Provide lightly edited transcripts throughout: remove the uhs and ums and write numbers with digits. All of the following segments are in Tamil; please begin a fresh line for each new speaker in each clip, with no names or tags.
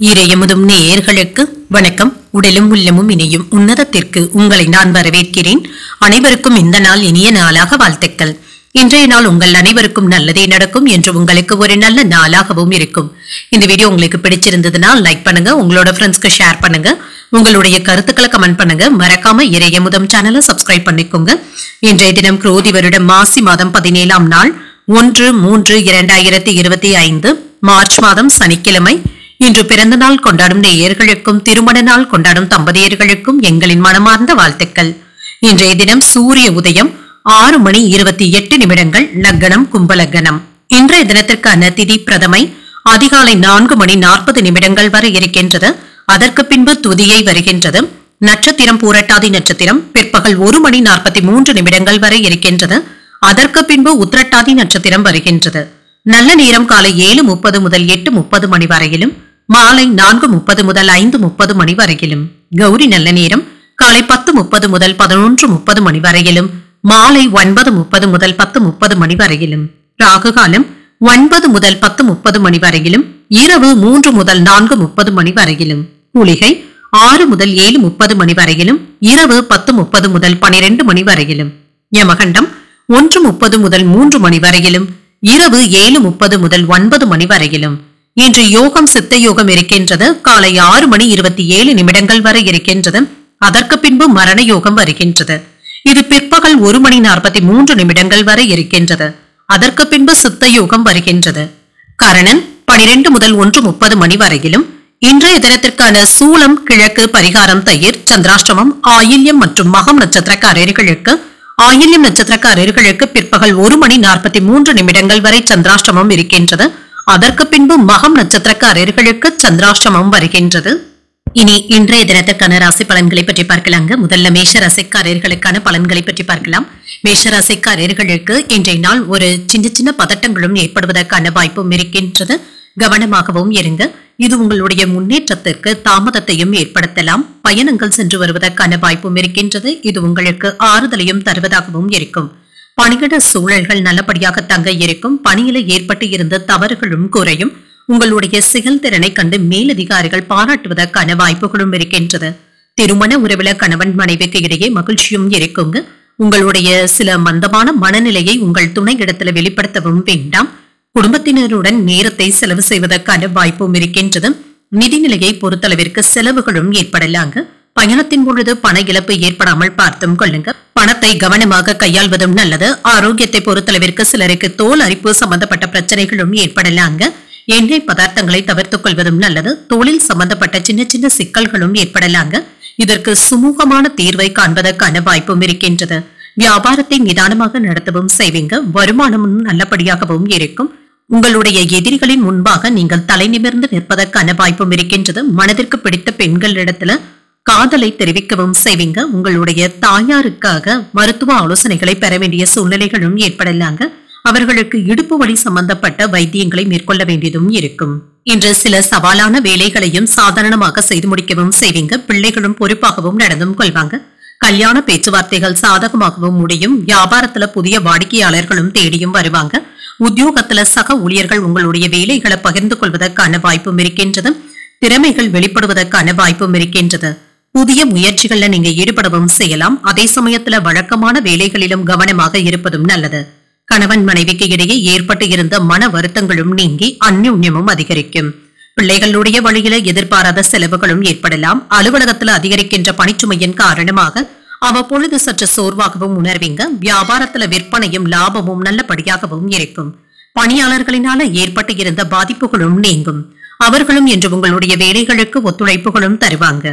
இறையமுதும் நேயர்களுக்கு வணக்கம். உடலும் உள்ளமும் இணையும் உன்னதத்திற்கு உங்களை நான் வரவேற்கிறேன். அனைவருக்கும் இந்த நாள் இனிய நாளாக வாழ்த்துக்கள். இன்றைய நாள் உங்கள் அனைவருக்கும் நல்லதே நடக்கும் என்று உங்களுக்கு ஒரு நல்ல நாளாகவும் இருக்கும். இந்த வீடியோ உங்களுக்கு பிடிச்சிருந்ததுன்னா லைக் பண்ணுங்க, உங்களோட ஃப்ரெண்ட்ஸ்க்கு ஷேர் பண்ணுங்க, உங்களுடைய கருத்துக்களை கமெண்ட் பண்ணுங்க. மறக்காம இறையமுதம் சேனலை சப்ஸ்கிரைப் பண்ணிக்கோங்க. இன்றைய தினம் குரோதி வருடம் மாசி மாதம் 17ஆம் நாள் 1/3/2025 மார்ச் மாதம் சனிக்கிழமை. இன்று பிறந்த நாள் கொண்டாடும் நேயர்களுக்கும் திருமண நாள் கொண்டாடும் தம்பதியர்களுக்கும் எங்களின் மனமார்ந்த வாழ்த்துக்கள். இன்றைய தினம் சூரிய உதயம் 6:28 லக்னம் கும்பலக்னம். இன்றைய தினத்திற்கான திதி பிரதமை அதிகாலை 4:40 வரை இருக்கின்றது. அதற்கு பின்பு துதியை வருகின்றது. நட்சத்திரம் பூரட்டாதி நட்சத்திரம் பிற்பகல் 1:43 வரை இருக்கின்றது. அதற்கு பின்பு உத்திரட்டாதி நட்சத்திரம் வருகின்றது. நல்ல நேரம் காலை 7:30 முதல் 8:30 மணி வரையிலும், மாலை 4:30 முதல் 5:30 மணி வரையிலும். கௌரி நல்ல நேரம் காலை 10:30 முதல் 11:30 மணி வரையிலும், மாலை 9:30 முதல் 10:30 மணி வரையிலும். ராகு காலம் 9 முதல் 10:30 மணி வரையிலும், இரவு 3 முதல் 4:30 மணி வரையிலும். குளிகை 6 முதல் 7:30 மணி வரையிலும், இரவு 10:30 முதல் 12 மணி வரையிலும். யமகண்டம் 1:30 முதல் 3 மணி வரையிலும், இரவு 7:30 முதல் 9 மணி வரையிலும். இன்று யோகம் சித்த யோகம் இருக்கின்றது. காலை 6:27 வரை இருக்கின்றது. அதற்கு பின்பு மரண யோகம் வருகின்றது. இது பிற்பகல் 1:43 வரை இருக்கின்றது. அதற்கு பின்பு சித்த யோகம் வருகின்றது. கரணன் 12 முதல் 1:30 மணி வரையிலும். இன்றைய தினத்திற்கான சூலம் கிழக்கு, பரிகாரம் தயிர். சந்திராஷ்டமம் ஆயில்யம் மற்றும் மகம் நட்சத்திரக்காரர்களுக்கு ஆயில்யம் நட்சத்திரக்காரர்களுக்கு பிற்பகல் 1:43 வரை சந்திராஷ்டமம் இருக்கின்றது. அதற்கு பின்பு மகம் நட்சத்திரக்காரர்களுக்கு சந்திராஷ்டமம் வருகின்றது. இனி இன்றைய தினத்திற்கான ராசி பலன்களை பற்றி பார்க்கலாங்க. முதல்ல மேஷ ராசிக்காரர்களுக்கான பலன்களை பற்றி பார்க்கலாம். மேஷ ராசிக்காரர்களுக்கு இன்றைய நாள் ஒரு சின்ன சின்ன பதட்டங்களும் ஏற்படுவதற்கான வாய்ப்பும் இருக்கின்றது. கவனமாகவும் இருங்க. இது உங்களுடைய முன்னேற்றத்திற்கு தாமதத்தையும் ஏற்படுத்தலாம். பயணங்கள் சென்று வருவதற்கான வாய்ப்பும் இருக்கின்றது. இது உங்களுக்கு ஆறுதலையும் தருவதாகவும் இருக்கும். பணியிட சூழல்கள் நல்லபடியாக தங்க இருக்கும். பணியில ஏற்பட்டு இருந்த தவறுகளும் குறையும். உங்களுடைய செயல்திறனை கண்டு மேலதிகாரிகள் பாராட்டுவதற்கான வாய்ப்புகளும் இருக்கின்றது. திருமண உறவுல கணவன் மனைவிக்கு இடையே மகிழ்ச்சியும் இருக்குங்க. உங்களுடைய சில மந்தமான மனநிலையை உங்கள் துணை இடத்துல வெளிப்படுத்தவும் வேண்டாம். குடும்பத்தினருடன் நேரத்தை செலவு செய்வதற்கான வாய்ப்பும் இருக்கின்றது. நிதிநிலையை பொறுத்தளவிற்கு செலவுகளும் ஏற்படலாங்க. பயணத்தின் பொழுது பண இழப்பு ஏற்படாமல் பார்த்தும் கொள்ளுங்க. பணத்தை கவனமாக கையாள்வதும் நல்லது. ஆரோக்கியத்தை பொறுத்தளவிற்கு சிலருக்கு தோல் அரிப்பு சம்பந்தப்பட்ட பிரச்சனைகளும் ஏற்படலாங்க. எண்ணெய் பதார்த்தங்களை தவிர்த்துக் கொள்வதும் நல்லது. தொழில் சம்பந்தப்பட்ட சின்ன சின்ன சிக்கல்களும் ஏற்படலாங்க. இதற்கு சுமூகமான தீர்வை காண்பதற்கான வாய்ப்பும் இருக்கின்றது. வியாபாரத்தை நிதானமாக நடத்தவும் செய்வீங்க. வருமானமும் நல்லபடியாகவும் இருக்கும். உங்களுடைய எதிரிகளின் முன்பாக நீங்கள் தலை நிமிர்ந்து நிற்பதற்கான வாய்ப்பும் இருக்கின்றது. மனதிற்கு பிடித்த பெண்களிடத்துல காதலை தெரிவிக்கவும் செய்வீங்க. உங்களுடைய தாயாருக்காக மருத்துவ ஆலோசனைகளை பெற வேண்டிய சூழ்நிலைகளும் ஏற்படலாங்க. அவர்களுக்கு இடுப்பு வலி சம்பந்தப்பட்ட வைத்தியங்களை மேற்கொள்ள வேண்டியதும் இருக்கும். இன்று சில சவாலான வேலைகளையும் சாதாரணமாக செய்து முடிக்கவும் செய்வீங்க. பிள்ளைகளும் பொறுப்பாகவும் நடந்தும் கொள்வாங்க. கல்யாண பேச்சுவார்த்தைகள் சாதகமாகவும் முடியும். வியாபாரத்துல புதிய வாடிக்கையாளர்களும் தேடியும் வருவாங்க. உத்தியோகத்துல சக ஊழியர்கள் உங்களுடைய வேலைகளை பகிர்ந்து கொள்வதற்கான வாய்ப்பும் இருக்கின்றது. திறமைகள் வெளிப்படுவதற்கான வாய்ப்பும் இருக்கின்றது. புதிய முயற்சிகள்ல நீங்க ஈடுபடவும் செய்யலாம். அதே சமயத்துல வழக்கமான வேலைகளிலும் கவனமாக இருப்பதும் நல்லது. கணவன் மனைவிக்கு இடையே ஏற்பட்டு இருந்த மன வருத்தங்களும் நீங்கி அந்யோன்யமும் அதிகரிக்கும். பிள்ளைகளுடைய வழியில எதிர்பாராத செலவுகளும் ஏற்படலாம். அலுவலகத்துல அதிகரிக்கின்ற பணிச்சுமையின் காரணமாக அவ்வப்பொழுது சற்று சோர்வாகவும் உணர்வீங்க. வியாபாரத்துல விற்பனையும் லாபமும் நல்லபடியாகவும் இருக்கும். பணியாளர்களினால ஏற்பட்டு இருந்த பாதிப்புகளும் நீங்கும். அவர்களும் என்று உங்களுடைய வேலைகளுக்கு ஒத்துழைப்புகளும் தருவாங்க.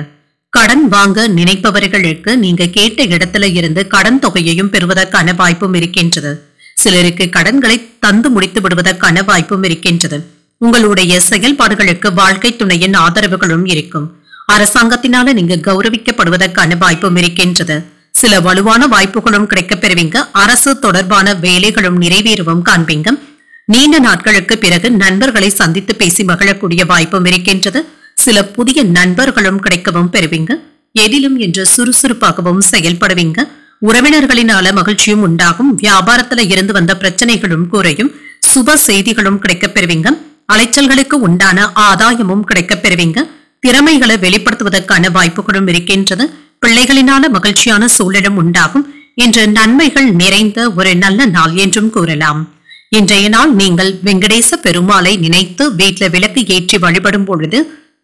கடன் வாங்க நினைப்பவர்களுக்கு நீங்க கேட்ட இடத்துல இருந்து கடன் தொகையையும் பெறுவதற்கான வாய்ப்பும் இருக்கின்றது. சிலருக்கு கடன்களை தந்து முடித்து விடுவதற்கான வாய்ப்பும் இருக்கின்றது. உங்களுடைய செயல்பாடுகளுக்கு வாழ்க்கை துணையின் ஆதரவுகளும் இருக்கும். அரசாங்கத்தினால நீங்க கௌரவிக்கப்படுவதற்கான வாய்ப்பும் இருக்கின்றது. சில வலுவான வாய்ப்புகளும் கிடைக்கப் பெறுவீங்க. அரசு தொடர்பான வேலைகளும் நிறைவேறவும் காண்பீங்க. நீண்ட நாட்களுக்கு பிறகு நண்பர்களை சந்தித்து பேசி மகிழக்கூடிய வாய்ப்பும் இருக்கின்றது. சில புதிய நண்பர்களும் கிடைக்கவும் பெறுவீங்க. எதிலும் என்று சுறுசுறுப்பாகவும் செயல்படுவீங்க. உறவினர்களினால மகிழ்ச்சியும் உண்டாகும். வியாபாரத்துல இருந்து வந்த பிரச்சனைகளும் குறையும். சுப செய்திகளும் கிடைக்கப் பெறுவீங்க. அலைச்சல்களுக்கு உண்டான ஆதாயமும் கிடைக்கப் பெறுவீங்க. திறமைகளை வெளிப்படுத்துவதற்கான வாய்ப்புகளும் இருக்கின்றது. பிள்ளைகளினால மகிழ்ச்சியான சூழலும் உண்டாகும். இன்று நன்மைகள் நிறைந்த ஒரு நல்ல நாள் என்றும் கூறலாம். இன்றைய நாள் நீங்கள் வெங்கடேச பெருமாளை நினைத்து வீட்ல விளக்கு ஏற்றி வழிபடும் பொழுது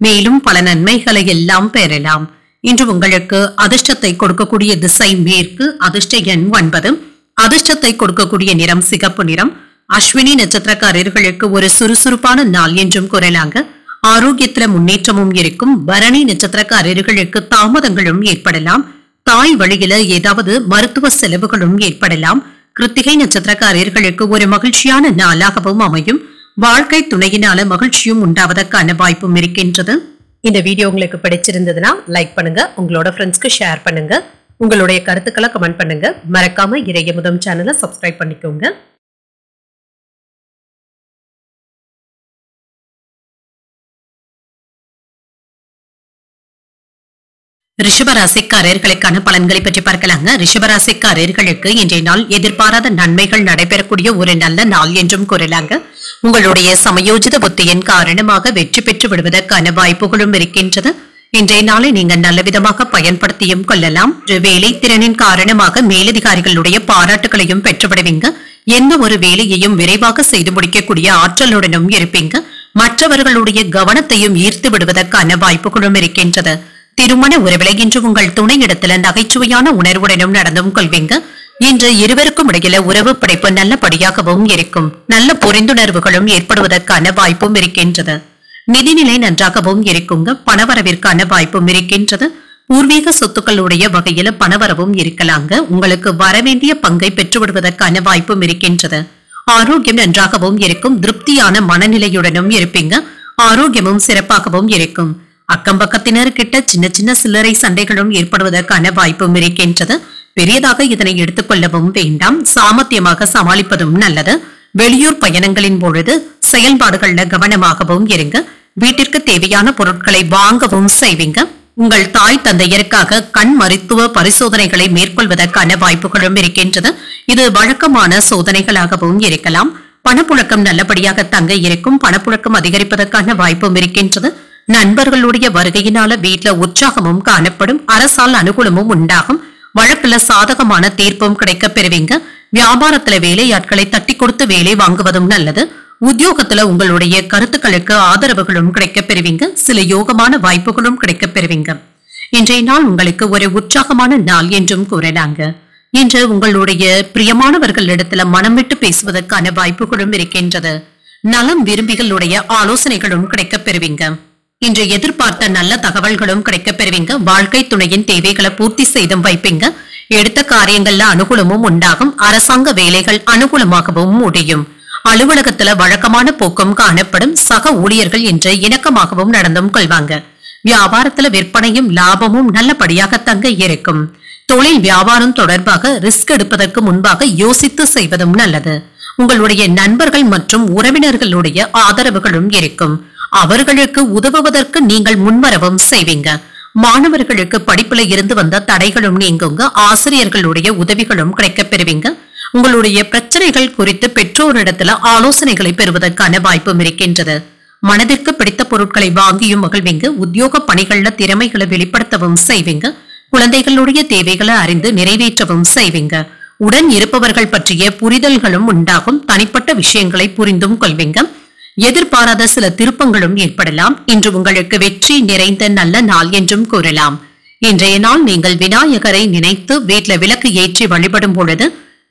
மேலும் பல நன்மைகளை எல்லாம் பெறலாம். இன்று உங்களுக்கு அதிர்ஷ்டத்தை கொடுக்கக்கூடிய திசை மேற்கு, அதிர்ஷ்ட எண் 9, அதிர்ஷ்டத்தை கொடுக்கக்கூடிய நிறம் சிகப்பு நிறம். அஸ்வினி நட்சத்திரக்காரர்களுக்கு ஒரு சுறுசுறுப்பான நாள் என்றும் கூறலாங்க. ஆரோக்கியத்துல முன்னேற்றமும் இருக்கும். பரணி நட்சத்திரக்காரர்களுக்கு தாமதங்களும் ஏற்படலாம். தாய் வழியில ஏதாவது மருத்துவ செலவுகளும் ஏற்படலாம். கிருத்திகை நட்சத்திரக்காரர்களுக்கு ஒரு மகிழ்ச்சியான நாளாகவும் அமையும். வாழ்க்கை துணையினால மகிழ்ச்சியும் உண்டாவதற்கான வாய்ப்பும் இருக்கின்றது. இந்த வீடியோ உங்களுக்கு பிடிச்சிருந்ததுன்னா லைக் பண்ணுங்க, உங்களோட ஃப்ரெண்ட்ஸ்க்கு ஷேர் பண்ணுங்க, உங்களுடைய கருத்துக்களை கமெண்ட் பண்ணுங்க. மறக்காம இறையமுதம் சேனலை சப்ஸ்கிரைப் பண்ணிக்கோங்க. ரிஷபராசிக்காரர்களுக்கான பலன்களை பற்றி பார்க்கலாங்க. ரிஷபராசிக்காரர்களுக்கு இன்றைய நாள் எதிர்பாராத நன்மைகள் நடைபெறக்கூடிய ஒரு நல்ல நாள் என்றும் கூறலாங்க. உங்களுடைய சமயோஜித புத்தியின் காரணமாக வெற்றி பெற்று விடுவதற்கான வாய்ப்புகளும் இருக்கின்றது. இன்றைய நாளை நீங்கள் நல்ல விதமாக பயன்படுத்தியும் கொள்ளலாம். வேலை திறனின் காரணமாக மேலதிகாரிகளுடைய பாராட்டுகளையும் பெற்றுவிடுவீங்க. எந்த ஒரு வேலையையும் விரைவாக செய்து முடிக்கக்கூடிய ஆற்றலுடனும் இருப்பீங்க. மற்றவர்களுடைய கவனத்தையும் ஈர்த்து விடுவதற்கான வாய்ப்புகளும் இருக்கின்றது. திருமண உறவில இன்று உங்கள் துணையிடத்துல நகைச்சுவையான உணர்வுடனும் நடந்தும் கொள்வீங்க. இன்று இருவருக்கும் இடையில உறவு படைப்பு நல்லபடியாகவும் இருக்கும். நல்ல புரிந்துணர்வுகளும் ஏற்படுவதற்கான வாய்ப்பும் இருக்கின்றது. நிதிநிலை நன்றாகவும் இருக்குங்க. பணவரவிற்கான வாய்ப்பும் இருக்கின்றது. பூர்வீக சொத்துக்களுடைய வகையில பணவரவும் இருக்கலாங்க. உங்களுக்கு வரவேண்டிய பங்கை பெற்றுவிடுவதற்கான வாய்ப்பும் இருக்கின்றது. ஆரோக்கியம் நன்றாகவும் இருக்கும். திருப்தியான மனநிலையுடனும் இருப்பீங்க. ஆரோக்கியமும் சிறப்பாகவும் இருக்கும். அக்கம் பக்கத்தினர் கிட்ட சின்ன சின்ன சில்லறை சண்டைகளும் ஏற்படுவதற்கான வாய்ப்பும் இருக்கின்றது. பெரியதாக இதனை எடுத்துக்கொள்ளவும் வேண்டாம். சாமர்த்தியமாக சமாளிப்பதும் நல்லது. வெளியூர் பயணங்களின் பொழுது செயல்பாடுகள்ல கவனமாகவும் இருங்க. வீட்டிற்கு தேவையான பொருட்களை வாங்கவும் செய்வீங்க. உங்கள் தாய் தந்தையருக்காக கண் மருத்துவ பரிசோதனைகளை மேற்கொள்வதற்கான வாய்ப்புகளும் இருக்கின்றது. இது வழக்கமான சோதனைகளாகவும் இருக்கலாம். பணப்புழக்கம் நல்லபடியாக தங்க இருக்கும். பணப்புழக்கம் அதிகரிப்பதற்கான வாய்ப்பும் இருக்கின்றது. நண்பர்களுடைய வருகையினால வீட்டுல உற்சாகமும் காணப்படும். அரசால் அனுகூலமும் உண்டாகும். வழக்குல சாதகமான தீர்ப்பும் கிடைக்க பெறுவீங்க. வியாபாரத்துல வேலையாட்களை தட்டி கொடுத்து வேலை வாங்குவதும் நல்லது. உத்தியோகத்துல உங்களுடைய கருத்துக்களுக்கு ஆதரவுகளும் கிடைக்க பெறுவீங்க. சில யோகமான வாய்ப்புகளும் கிடைக்க பெறுவீங்க. இன்றைய நாள் உங்களுக்கு ஒரு உற்சாகமான நாள் என்றும் கூறலாங்க. இன்று உங்களுடைய பிரியமானவர்கள் இடத்துல மனம் விட்டு பேசுவதற்கான வாய்ப்புகளும் இருக்கின்றது. நலம் விரும்பிகளுடைய ஆலோசனைகளும் கிடைக்க பெறுவீங்க. இன்று எதிர்பார்த்த நல்ல தகவல்களும் கிடைக்க பெறுவீங்க. வாழ்க்கை துணையின் தேவைகளை பூர்த்தி செய்தும் வைப்பீங்க. எடுத்த காரியங்கள்ல அனுகூலமும் உண்டாகும். அரசாங்க வேலைகள் அனுகூலமாகவும் முடியும். அலுவலகத்துல வழக்கமான போக்கும் காணப்படும். சக ஊழியர்கள் இன்று இணக்கமாகவும் நடந்தும் கொள்வாங்க. வியாபாரத்துல விற்பனையும் லாபமும் நல்லபடியாக தங்க இருக்கும். தொழில் வியாபாரம் தொடர்பாக ரிஸ்க் எடுப்பதற்கு முன்பாக யோசித்து செய்வதும் நல்லது. உங்களுடைய நண்பர்கள் மற்றும் உறவினர்களுடைய ஆதரவுகளும் இருக்கும். அவர்களுக்கு உதவுவதற்கு நீங்கள் முன்வரவும் செய்வீங்க. மாணவர்களுக்கு படிப்புல இருந்து வந்த தடைகளும் நீங்குங்க. ஆசிரியர்களுடைய உதவிகளும் கிடைக்க பெறுவீங்க. உங்களுடைய பிரச்சனைகள் குறித்து பெற்றோரிடத்துல ஆலோசனைகளை பெறுவதற்கான வாய்ப்பும் இருக்கின்றது. மனதிற்கு பிடித்த பொருட்களை வாங்கியும் மகிழ்வீங்க. உத்தியோக பணிகள்ல திறமைகளை வெளிப்படுத்தவும் செய்வீங்க. குழந்தைகளுடைய தேவைகளை அறிந்து நிறைவேற்றவும் செய்வீங்க. உடன் இருப்பவர்கள் பற்றிய புரிதல்களும் உண்டாகும். தனிப்பட்ட விஷயங்களை புரிந்தும் கொள்வீங்க. எதிர்பாராத சில திருப்பங்களும் ஏற்படலாம். இன்று உங்களுக்கு வெற்றி நிறைந்த நல்ல நாள் என்றும் கூறலாம். இன்றைய நாள் நீங்கள் விநாயகரை நினைத்து வீட்ல விளக்கு ஏற்றி வழிபடும் பொழுது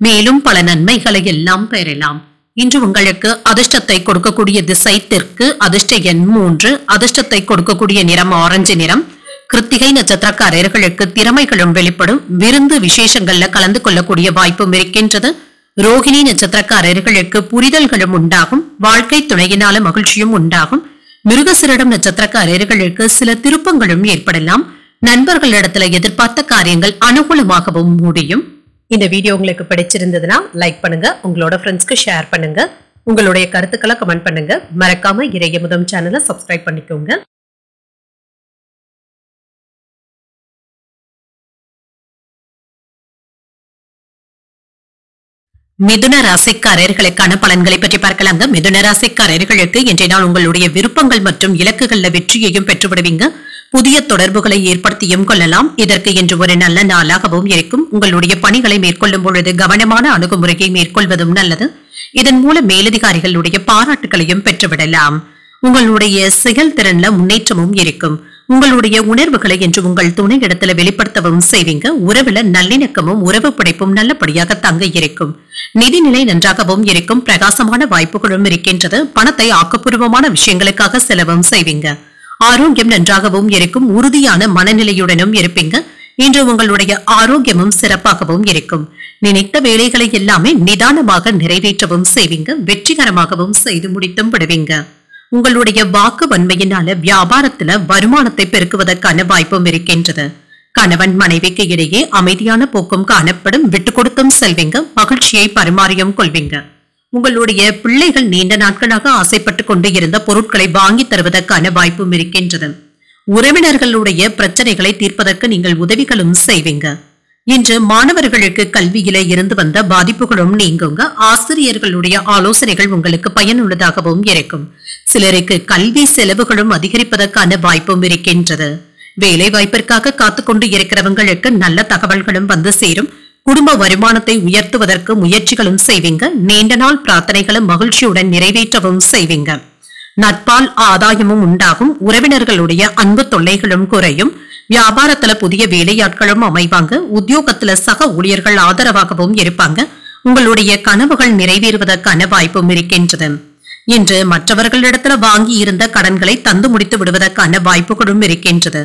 மேலும் பல நன்மைகளை எல்லாம் பெறலாம். இன்று உங்களுக்கு அதிர்ஷ்டத்தை கொடுக்கக்கூடிய திசை தெற்கு, அதிர்ஷ்ட எண் 3, அதிர்ஷ்டத்தை கொடுக்கக்கூடிய நிறம் ஆரஞ்சு நிறம். கிருத்திகை நட்சத்திரக்காரர்களுக்கு திறமைகளும் வெளிப்படும். விருந்து விசேஷங்கள்ல கலந்து கொள்ளக்கூடிய வாய்ப்பும் இருக்கின்றது. ரோகிணி நட்சத்திரக்காரர்களுக்கு புரிதல்களும் உண்டாகும். வாழ்க்கை துணையினால மகிழ்ச்சியும் உண்டாகும். மிருகசிரிடம் நட்சத்திரக்காரர்களுக்கு சில திருப்பங்களும் ஏற்படலாம். நண்பர்களிடத்துல எதிர்பார்த்த காரியங்கள் அனுகூலமாகவும் முடியும். இந்த வீடியோ உங்களுக்கு பிடிச்சிருந்ததுன்னா லைக் பண்ணுங்க, உங்களோட ஃப்ரெண்ட்ஸ்க்கு ஷேர் பண்ணுங்க, உங்களுடைய கருத்துக்களை கமெண்ட் பண்ணுங்க. மறக்காம இறையமுதம் சேனலை சப்ஸ்கிரைப் பண்ணிக்கோங்க. மிதுன ராசிக்காரர்களுக்கான பலன்களை பற்றி பார்க்கலாங்க. மிதுன ராசிக்காரர்களுக்கு இன்றைய நாள் உங்களுடைய விருப்பங்கள் மற்றும் இலக்குகள்ல வெற்றியையும் பெற்றுவிடுவீங்க. புதிய தொடர்புகளை ஏற்படுத்தியும் கொள்ளலாம். இதற்கு இன்று ஒரு நல்ல நாளாகவும் இருக்கும். உங்களுடைய பணிகளை மேற்கொள்ளும் பொழுது கவனமான அணுகுமுறையை மேற்கொள்வதும் நல்லது. இதன் மூலம் மேலதிகாரிகளுடைய பாராட்டுகளையும் பெற்றுவிடலாம். உங்களுடைய செயல்திறன்ல முன்னேற்றமும் இருக்கும். உங்களுடைய உணர்வுகளை என்று உங்கள் துணை இடத்துல வெளிப்படுத்தவும் செய்வீங்க. உறவுல நல்லிணக்கமும் உறவு பிடிப்பும் நல்லபடியாக தங்க இருக்கும். நிதிநிலை நன்றாகவும் இருக்கும். பிரகாசமான வாய்ப்புகளும் இருக்கின்றது. பணத்தை ஆக்கப்பூர்வமான விஷயங்களுக்காக செலவும் செய்வீங்க. ஆரோக்கியம் நன்றாகவும் இருக்கும். உறுதியான மனநிலையுடனும் இருப்பீங்க. இன்று உங்களுடைய ஆரோக்கியமும் சிறப்பாகவும் இருக்கும். நினைத்த வேலைகளை எல்லாமே நிதானமாக நிறைவேற்றவும் செய்வீங்க. வெற்றிகரமாகவும் செய்து முடித்தும் விடுவீங்க. உங்களுடைய வாக்கு வன்மையினால வியாபாரத்துல வருமானத்தை பெருக்குவதற்கான வாய்ப்பும் இருக்கின்றது. கணவன் மனைவிக்கு இடையே அமைதியான போக்கும் காணப்படும். விட்டு கொடுத்தும் செல்வீங்க. மகிழ்ச்சியை பரிமாறியும் கொள்வீங்க. உங்களுடைய பிள்ளைகள் நீண்ட நாட்களாக ஆசைப்பட்டு கொண்டு இருந்த பொருட்களை வாங்கி தருவதற்கான வாய்ப்பும் இருக்கின்றது. உறவினர்களுடைய பிரச்சனைகளை தீர்ப்பதற்கு நீங்கள் உதவிகளும் செய்வீங்க. இன்று மாணவர்களுக்கு கல்வியில இருந்து வந்த பாதிப்புகளும் நீங்குங்க. ஆசிரியர்களுடைய ஆலோசனைகள் உங்களுக்கு பயனுள்ளதாகவும் இருக்கும். சிலருக்கு கல்வி செலவுகளும் அதிகரிப்பதற்கான வாய்ப்பும் இருக்கின்றது. வேலை வாய்ப்பிற்காக காத்துக்கொண்டு இருக்கிறவங்களுக்கு நல்ல தகவல்களும் வந்து சேரும். குடும்ப வருமானத்தை உயர்த்துவதற்கு முயற்சிகளும் செய்வீங்க. நீண்ட நாள் பிரார்த்தனைகளும் மகிழ்ச்சியுடன் நிறைவேற்றவும் செய்வீங்க. நட்பால் ஆதாயமும் உண்டாகும். உறவினர்களுடைய அன்பு தொல்லைகளும் குறையும். வியாபாரத்துல புதிய வேலையாட்களும் அமைவாங்க. உத்தியோகத்துல சக ஊழியர்கள் ஆதரவாகவும் இருப்பாங்க. உங்களுடைய கனவுகள் நிறைவேறுவதற்கான வாய்ப்பும் இருக்கின்றது. இன்று மற்றவர்களிடத்துல வாங்கி இருந்த கடன்களை தந்து முடித்து விடுவதற்கான வாய்ப்புகளும் இருக்கின்றது.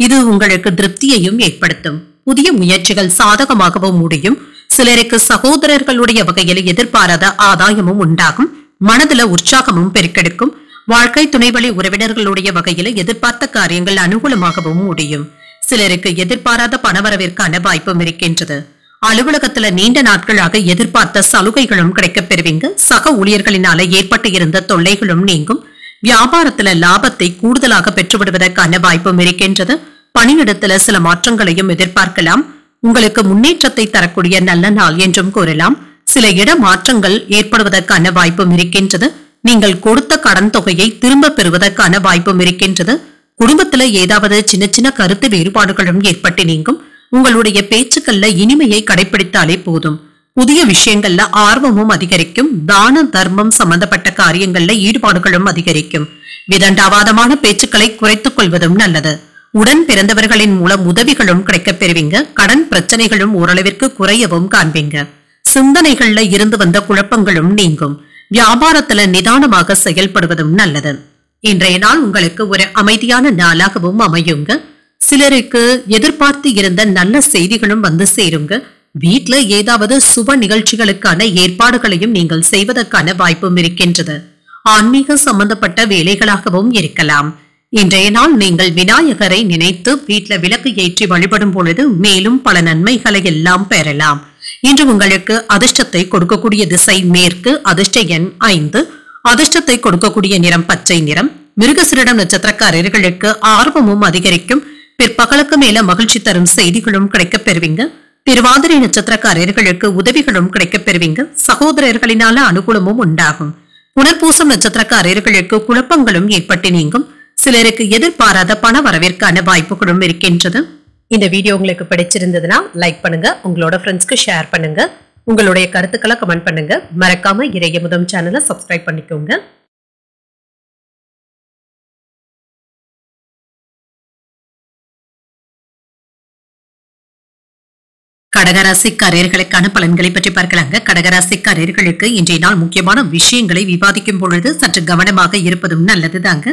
இது உங்களுக்கு திருப்தியையும் ஏற்படுத்தும். புதிய முயற்சிகள் சாதகமாகவும் முடியும். சிலருக்கு சகோதரர்களுடைய வகையில் எதிர்பாராத ஆதாயமும் உண்டாகும். மனதுல உற்சாகமும் பெருக்கெடுக்கும். வாழ்க்கை துணைவழி உறவினர்களுடைய வகையில எதிர்பார்த்த காரியங்கள் அனுகூலமாகவும் முடியும். சிலருக்கு எதிர்பாராத பணவரவிற்கான வாய்ப்பும் இருக்கின்றது. அலுவலகத்துல நீண்ட நாட்களாக எதிர்பார்த்த சலுகைகளும் கிடைக்கப் பெறுவீங்க. சக ஊழியர்களினால ஏற்பட்டு இருந்த தொல்லைகளும் நீங்கும். வியாபாரத்துல லாபத்தை கூடுதலாக பெற்றுவிடுவதற்கான வாய்ப்பும் இருக்கின்றது. பணியிடத்துல சில மாற்றங்களையும் எதிர்பார்க்கலாம். உங்களுக்கு முன்னேற்றத்தை தரக்கூடிய நல்ல நாள் என்றும் கூறலாம். சில இட மாற்றங்கள் ஏற்படுவதற்கான வாய்ப்பும் இருக்கின்றது. நீங்கள் கொடுத்த கடன் தொகையை திரும்ப பெறுவதற்கான வாய்ப்பும் இருக்கின்றது. குடும்பத்துல ஏதாவது சின்ன சின்ன கருத்து வேறுபாடுகளும் ஏற்பட்டு நீங்கும். உங்களுடைய பேச்சுக்கள்ல இனிமையை கடைபிடித்தாலே போதும். புதிய விஷயங்கள்ல ஆர்வமும் அதிகரிக்கும். தான தர்மம் சம்பந்தப்பட்ட காரியங்கள்ல ஈடுபாடுகளும் அதிகரிக்கும். விதண்டாவாதமான பேச்சுக்களை குறைத்துக் கொள்வதும் நல்லது. உடன் பிறந்தவர்களின் மூலம் உதவிகளும் கிடைக்கப் பெறுவீங்க. கடன் பிரச்சனைகளும் ஓரளவிற்கு குறையவும் காண்பீங்க. சிந்தனைகள்ல இருந்து வந்த குழப்பங்களும் நீங்கும். வியாபாரத்துல நிதானமாக செயல்படுவதும் நல்லது. இன்றைய நாள் உங்களுக்கு ஒரு அமைதியான நாளாகவும் அமையுங்க. சிலருக்கு எதிர்பார்த்து இருந்த நல்ல செய்திகளும் வந்து சேருங்க. வீட்டுல ஏதாவது சுப நிகழ்ச்சிகளுக்கான ஏற்பாடுகளையும் நீங்கள் செய்வதற்கான வாய்ப்பும் இருக்கின்றது. ஆன்மீக சம்பந்தப்பட்ட வேலைகளாகவும் இருக்கலாம். இன்றைய நாள் நீங்கள் விநாயகரை நினைத்து வீட்டுல விளக்கு ஏற்றி வழிபடும் பொழுது மேலும் பல நன்மைகளை எல்லாம் பெறலாம். இன்று உங்களுக்கு அதிர்ஷ்டத்தை கொடுக்கக்கூடிய திசை மேற்கு. அதிர்ஷ்ட எண் 5. அதிர்ஷ்டத்தை கொடுக்கக்கூடிய நிறம் பச்சை நிறம். மிருகசீரிடம் நட்சத்திரக்காரர்களுக்கு ஆர்வமும் அதிகரிக்கும். பிற்பகலுக்கு மேல மகிழ்ச்சி தரும் செய்திகளும் கிடைக்கப் பெறுவீங்க. திருவாதிரை நட்சத்திரக்காரர்களுக்கு உதவிகளும் கிடைக்கப் பெறுவீங்க. சகோதரர்களினால அனுகூலமும் உண்டாகும். புனர்பூசம் நட்சத்திரக்காரர்களுக்கு குழப்பங்களும் ஏற்பட்டு நீங்கும். சிலருக்கு எதிர்பாராத பண வரவிற்கான வாய்ப்புகளும் இருக்கின்றது. இந்த வீடியோ உங்களுக்கு பிடிச்சிருந்ததுன்னா லைக் பண்ணுங்க. உங்களோட ஃப்ரெண்ட்ஸ்க்கு ஷேர் பண்ணுங்க. உங்களுடைய கருத்துக்களை கமெண்ட் பண்ணுங்க. மறக்காம இறையமுதம் சேனலை சப்ஸ்கிரைப் பண்ணிக்கோங்க. கடகராசிக்காரர்களுக்கான பலன்களை பற்றி பார்க்கலாங்க. கடகராசிக்காரர்களுக்கு இன்றைய நாள் முக்கியமான விஷயங்களை விவாதிக்கும் பொழுது சற்று கவனமாக இருப்பதும் நல்லதுதாங்க.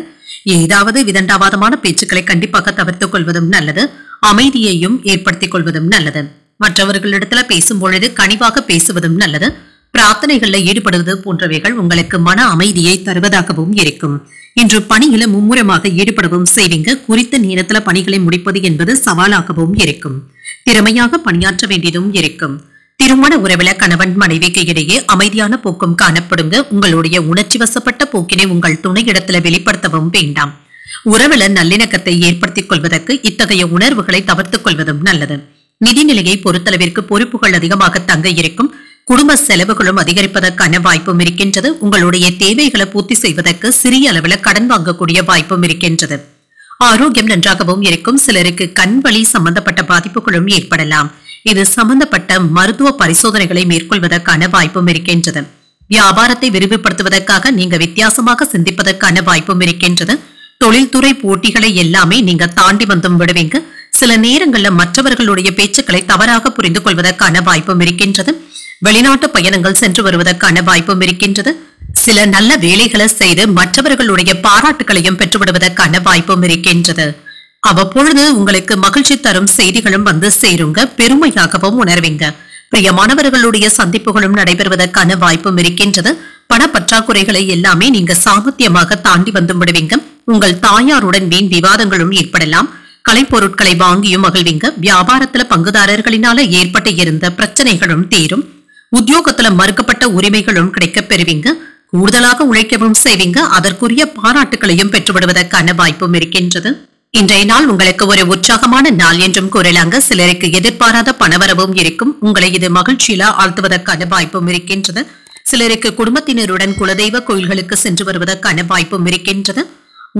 ஏதாவது விதண்டாவாதமான பேச்சுக்களை கண்டிப்பாக தவிர்த்துக் கொள்வதும் நல்லது. அமைதியையும் ஏற்படுத்திக் கொள்வதும் நல்லது. மற்றவர்களிடத்துல பேசும் பொழுது கனிவாக பேசுவதும் நல்லது. பிரார்த்தனைகள்ல ஈடுபடுவது போன்றவைகள் உங்களுக்கு மன அமைதியை தருவதாகவும் இருக்கும். இன்று பணியில மும்முரமாக ஈடுபடவும் செய்வீங்க. குறித்த நேரத்துல பணிகளை முடிப்பது என்பது சவாலாகவும் இருக்கும். திறமையாக பணியாற்ற வேண்டியதும் இருக்கும். திருமண உறவுல கணவன் மனைவிக்கு இடையே அமைதியான போக்கும் காணப்படுங்க. உங்களுடைய உணர்ச்சி வசப்பட்ட போக்கினை உங்கள் துணையிடத்துல வெளிப்படுத்தவும் வேண்டாம். உறவுல நல்லிணக்கத்தை ஏற்படுத்திக் கொள்வதற்கு இத்தகைய உணர்வுகளை தவிர்த்துக் கொள்வதும் நல்லது. நிதிநிலையை பொறுத்தளவிற்கு பொறுப்புகள் அதிகமாக தங்க இருக்கும். குடும்ப செலவுகளும் அதிகரிப்பதற்கான வாய்ப்பும் இருக்கின்றது. உங்களுடைய தேவைகளை பூர்த்தி செய்வதற்கு சிறிய அளவில் கடன் வாங்கக்கூடிய வாய்ப்பும் இருக்கின்றது. ஆரோக்கியம் நன்றாகவும் இருக்கும். சிலருக்கு கண் வலி சம்பந்தப்பட்ட பாதிப்புகளும் ஏற்படலாம். இது சம்பந்தப்பட்ட மருத்துவ பரிசோதனைகளை மேற்கொள்வதற்கான வாய்ப்பும் இருக்கின்றது. வியாபாரத்தை விரிவுபடுத்துவதற்காக நீங்க வித்தியாசமாக சிந்திப்பதற்கான வாய்ப்பும் இருக்கின்றது. தொழில்துறை போட்டிகளை எல்லாமே நீங்க தாண்டி வந்தும் விடுவீங்க. சில நேரங்கள்ல மற்றவர்களுடைய பேச்சுக்களை தவறாக புரிந்து கொள்வதற்கான வாய்ப்பும் இருக்கின்றது. வெளிநாட்டு பயணங்கள் சென்று வருவதற்கான வாய்ப்பும் இருக்கின்றது. சில நல்ல வேலைகளை செய்து மற்றவர்களுடைய பாராட்டுகளையும் பெற்றுவிடுவதற்கான வாய்ப்பும் இருக்கின்றது. அவ்வப்பொழுது உங்களுக்கு மகிழ்ச்சி தரும் செய்திகளும் வந்து சேருங்க. பெருமையாகவும் உணர்வீங்க. பிரியமானவர்களுடைய சந்திப்புகளும் நடைபெறுவதற்கான வாய்ப்பும் இருக்கின்றது. பணப்பற்றாக்குறைகளை எல்லாமே நீங்க சாமர்த்தியமாக தாண்டி வந்து விடுவீங்க. உங்கள் தாயாருடன் வீண் விவாதங்களும் ஏற்படலாம். கலைப்பொருட்களை வாங்கியும் மகிழ்வீங்க. வியாபாரத்துல பங்குதாரர்களினால ஏற்பட்டு இருந்த பிரச்சனைகளும் தீரும். உத்தியோகத்துல மறுக்கப்பட்ட உரிமைகளும் கிடைக்கப் பெறுவீங்க. கூடுதலாக உழைக்கவும் செய்வீங்க. அதற்குரிய பாராட்டுகளையும் பெற்றுவிடுவதற்கான வாய்ப்பும் இருக்கின்றது. இன்றைய நாள் உங்களுக்கு ஒரு உற்சாகமான நாள் என்றும் கூறலாங்க. சிலருக்கு எதிர்பாராத பணவரவும் இருக்கும். உங்களை இது மகிழ்ச்சியில ஆழ்த்துவதற்கான வாய்ப்பும் இருக்கின்றது. சிலருக்கு குடும்பத்தினருடன் குலதெய்வ கோயில்களுக்கு சென்று வருவதற்கான வாய்ப்பும் இருக்கின்றது.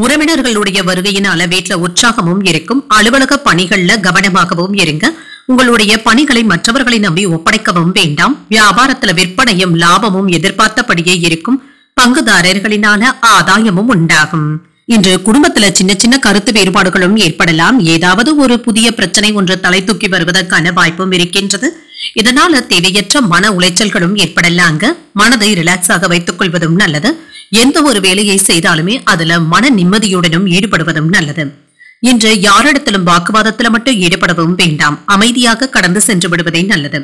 உறவினர்களுடைய வருகையினால வீட்டுல உற்சாகமும் இருக்கும். அலுவலக பணிகள்ல கவனமாகவும் இருங்க. உங்களுடைய பணிகளை மற்றவர்களை நம்பி ஒப்படைக்கவும் வேண்டாம். வியாபாரத்துல விற்பனையும் லாபமும் எதிர்பார்த்தபடியே இருக்கும். பங்குதாரர்களினால ஆதாயமும் உண்டாகும். இன்று குடும்பத்துல சின்ன சின்ன கருத்து வேறுபாடுகளும் ஏற்படலாம். ஏதாவது ஒரு புதிய பிரச்சனை ஒன்று தலை தூக்கி வருவதற்கான வாய்ப்பும் இருக்கின்றது. இதனால தேவையற்ற மன உளைச்சல்களும் ஏற்படலாங்க. மனதை ரிலாக்ஸாக வைத்துக் கொள்வதும் நல்லது. எந்த ஒரு வேலையை செய்தாலுமே அதுல மன நிம்மதியுடனும் ஈடுபடுவதும் நல்லது. இன்று யாரிடத்திலும் வாக்குவாதத்துல மட்டும் ஈடுபடவும் வேண்டாம். அமைதியாக கடந்து சென்று விடுவதே நல்லது.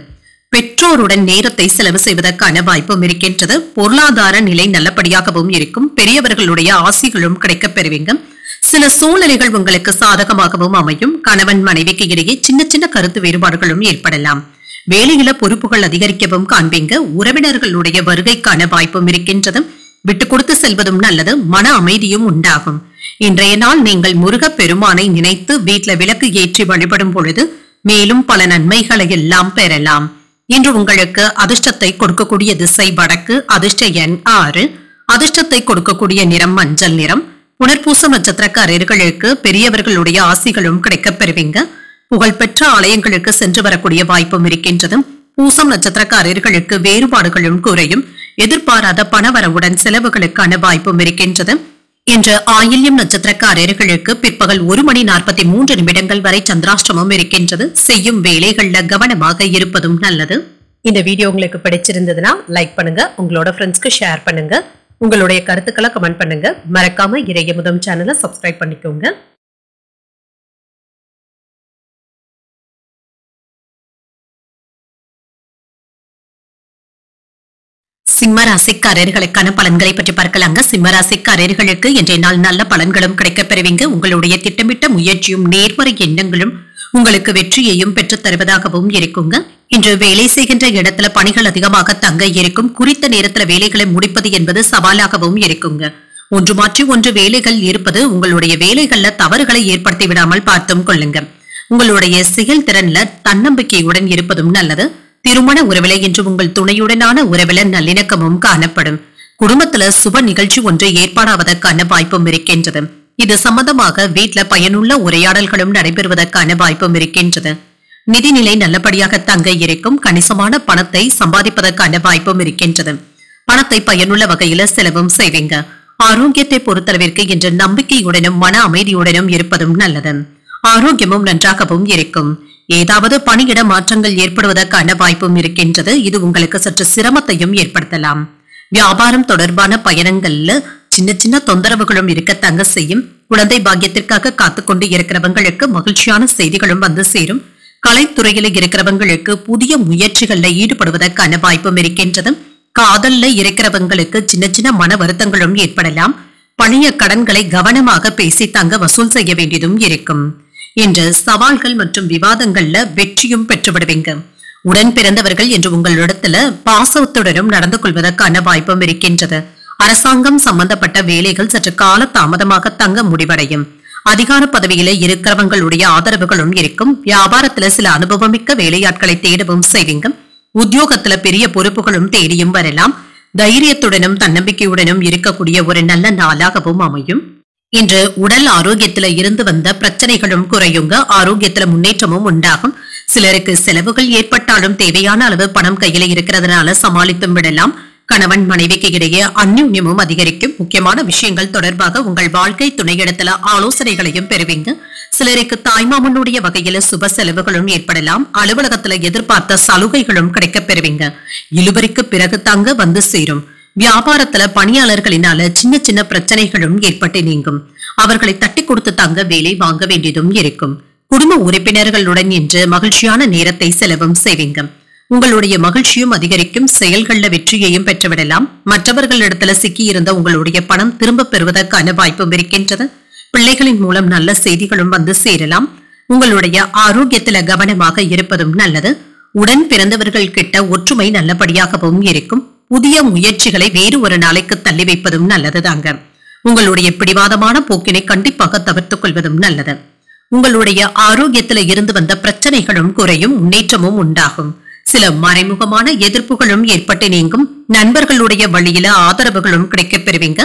பெற்றோருடன் நேரத்தை செலவு செய்வதற்கான வாய்ப்பும் இருக்கின்றது. பொருளாதார நிலை நல்லபடியாகவும் இருக்கும். பெரியவர்களுடைய ஆசிகளும் கிடைக்கப் பெறுவீங்க. சில சூழ்நிலைகள் உங்களுக்கு சாதகமாகவும் அமையும். கணவன் மனைவிக்கு இடையே சின்ன சின்ன கருத்து வேறுபாடுகளும் ஏற்படலாம். வேலையில பொறுப்புகள் அதிகரிக்கவும் காண்பீங்க. உறவினர்களுடைய வருகைக்கான வாய்ப்பும் இருக்கின்றது. விட்டு கொடுத்து செல்வதும் நல்லது. மன அமைதியும் உண்டாகும். இன்றைய நாள் நீங்கள் முருகப் பெருமானை நினைத்து வீட்டுல விளக்கு ஏற்றி வழிபடும் பொழுது மேலும் பல நன்மைகளை எல்லாம் பெறலாம். இன்று உங்களுக்கு அதிர்ஷ்டத்தை கொடுக்கக்கூடிய திசை வடக்கு. அதிர்ஷ்ட எண் 6. அதிர்ஷ்டத்தை கொடுக்கக்கூடிய நிறம் மஞ்சள் நிறம். புனர்பூசம் நட்சத்திரக்காரர்களுக்கு பெரியவர்களுடைய ஆசிகளும் கிடைக்கப் பெறுவீங்க. புகழ்பெற்ற ஆலயங்களுக்கு சென்று வரக்கூடிய வாய்ப்பும் இருக்கின்றது. பூசம் நட்சத்திரக்காரர்களுக்கு வேறுபாடுகளும் குறையும். எதிர்பாராத பணவரவுடன் செலவுகளுக்கான வாய்ப்பும் இருக்கின்றது. இன்று ஆயில்யம் நட்சத்திரக்காரர்களுக்கு பிற்பகல் 1:43 வரை சந்திராஷ்டமம் இருக்கின்றது. செய்யும் வேலைகள்ல கவனமாக இருப்பதும் நல்லது. இந்த வீடியோ உங்களுக்கு பிடிச்சிருந்ததுன்னா லைக் பண்ணுங்க. உங்களோட ஃப்ரெண்ட்ஸ்க்கு ஷேர் பண்ணுங்க. உங்களுடைய கருத்துக்களை கமெண்ட் பண்ணுங்க. மறக்காம இறையமுதம் சேனலை சப்ஸ்கிரைப் பண்ணிக்கோங்க. சிம்ம ராசிக்காரர்களுக்கான பலன்களை பற்றி பார்க்கலாங்க. சிம்ம ராசிக்காரர்களுக்கு இன்றைய நாள் நல்ல பலன்களும் கிடைக்கப் பெறுவீங்க. உங்களுடைய திட்டமிட்ட முயற்சியும் நேர்மறை எண்ணங்களும் உங்களுக்கு வெற்றியையும் பெற்றுத் தருவதாகவும் இருக்குங்க. இன்று வேலை செய்கின்ற இடத்துல பணிகள் அதிகமாக தங்க இருக்கும். குறித்த நேரத்துல வேலைகளை முடிப்பது என்பது சவாலாகவும் இருக்குங்க. ஒன்று மாற்றி ஒன்று வேலைகள் இருப்பது உங்களுடைய வேலைகள்ல தவறுகளை ஏற்படுத்தி விடாமல் பார்த்தும் கொள்ளுங்க. உங்களுடைய செயல்திறன்ல தன்னம்பிக்கையுடன் இருப்பதும் நல்லது. திருமண உறவில இன்று உங்கள் துணையுடனான உறவில நல்லிணக்கமும் காணப்படும். குடும்பத்துல சுப நிகழ்ச்சி ஒன்று ஏற்பாடாவதற்கான வாய்ப்பும் இருக்கின்றது. இது சம்பந்தமாக வீட்டுல பயனுள்ள உரையாடல்களும் நடைபெறுவதற்கான வாய்ப்பும் இருக்கின்றது. நிதிநிலை நல்லபடியாக தங்க இருக்கும். கணிசமான பணத்தை சம்பாதிப்பதற்கான வாய்ப்பும் இருக்கின்றது. பணத்தை பயனுள்ள வகையில செலவும் செய்வீங்க. ஆரோக்கியத்தை பொறுத்தளவிற்கு இன்று நம்பிக்கையுடனும் மன அமைதியுடனும் இருப்பதும் நல்லது. ஆரோக்கியமும் நன்றாகவும் இருக்கும். ஏதாவது பணியிட மாற்றங்கள் ஏற்படுவதற்கான வாய்ப்பும் இருக்கின்றது. இது உங்களுக்கு சற்று சிரமத்தையும் ஏற்படுத்தலாம். வியாபாரம் தொடர்பான பயணங்கள்ல சின்ன சின்ன தொந்தரவுகளும் இருக்கத்தாங்க செய்யும். குழந்தை பாக்கியத்திற்காக காத்துக்கொண்டு இருக்கிறவங்களுக்கு மகிழ்ச்சியான செய்திகளும் வந்து சேரும். கலைத்துறையில இருக்கிறவங்களுக்கு புதிய முயற்சிகள்ல ஈடுபடுவதற்கான வாய்ப்பும் இருக்கின்றது. காதல்ல இருக்கிறவங்களுக்கு சின்ன சின்ன மன வருத்தங்களும் ஏற்படலாம். பழைய கடன்களை கவனமாக பேசி தாங்க வசூல் செய்ய வேண்டியதும் இருக்கும். இன்று சவால்கள் மற்றும் விவாதங்கள்ல வெற்றியும் பெற்றுவிடுவீங்க. உடன் பிறந்தவர்கள் என்று உங்களிடத்துல பாசத்துடனும் நடந்து கொள்வதற்கான வாய்ப்பும் இருக்கின்றது. அரசாங்கம் சம்பந்தப்பட்ட வேலைகள் சற்று கால தாமதமாக தங்க முடிவடையும். அதிகார பதவியில இருக்கிறவங்களுடைய ஆதரவுகளும் இருக்கும். வியாபாரத்துல சில அனுபவமிக்க வேலையாட்களை தேடவும் செய்வீங்க. உத்தியோகத்துல பெரிய பொறுப்புகளும் தேடியும் வரலாம். தைரியத்துடனும் தன்னம்பிக்கையுடனும் இருக்கக்கூடிய ஒரு நல்ல நாளாகவும் அமையும். இன்று உடல் ஆரோக்கியத்துல இருந்து வந்த பிரச்சனைகளும் குறையுங்க. ஆரோக்கியத்துல முன்னேற்றமும் உண்டாகும். சிலருக்கு செலவுகள் ஏற்பட்டாலும் தேவையான அளவு பணம் கையில இருக்கிறதுனால சமாளித்தும் விடலாம். கணவன் மனைவிக்கு இடையே அந்யோன்யமும் அதிகரிக்கும். முக்கியமான விஷயங்கள் தொடர்பாக உங்கள் வாழ்க்கை துணையிடத்துல ஆலோசனைகளையும் பெறுவீங்க. சிலருக்கு தாய்மாமனுடைய வகையில சுப செலவுகளும் ஏற்படலாம். அலுவலகத்துல எதிர்பார்த்த சலுகைகளும் கிடைக்கப் பெறுவீங்க. இழுபறிக்கு பிறகு தாங்க வந்து சேரும். வியாபாரத்துல பணியாளர்களினால சின்ன சின்ன பிரச்சனைகளும் ஏற்பட்டு நீங்கும். அவர்களை தட்டி கொடுத்து தாங்க வேலை வாங்க வேண்டியதும் இருக்கும். குடும்ப உறுப்பினர்களுடன் இன்று மகிழ்ச்சியான நேரத்தை செலவும் செய்வீங்க. உங்களுடைய மகிழ்ச்சியும் அதிகரிக்கும். செயல்கள்ல வெற்றியையும் பெற்றுவிடலாம். மற்றவர்களிடத்துல சிக்கியிருந்த உங்களுடைய பணம் திரும்ப பெறுவதற்கான வாய்ப்பும் இருக்கின்றது. பிள்ளைகளின் மூலம் நல்ல செய்திகளும் வந்து சேரலாம். உங்களுடைய ஆரோக்கியத்துல கவனமாக இருப்பதும் நல்லது. உடன் பிறந்தவர்கள் கிட்ட ஒற்றுமை நல்லபடியாகவும் இருக்கும். புதிய முயற்சிகளை வேறு ஒரு நாளைக்கு தள்ளி வைப்பதும் நல்லதுதாங்க. உங்களுடைய பிடிவாதமான போக்கினை கண்டிப்பாக தவிர்த்துக் கொள்வதும் நல்லது. உங்களுடைய ஆரோக்கியத்துல இருந்து வந்த பிரச்சனைகளும் குறையும். முன்னேற்றமும் உண்டாகும். சில மறைமுகமான எதிர்ப்புகளும் ஏற்பட்டு நீங்கும். நண்பர்களுடைய வழியில ஆதரவுகளும் கிடைக்கப் பெறுவீங்க.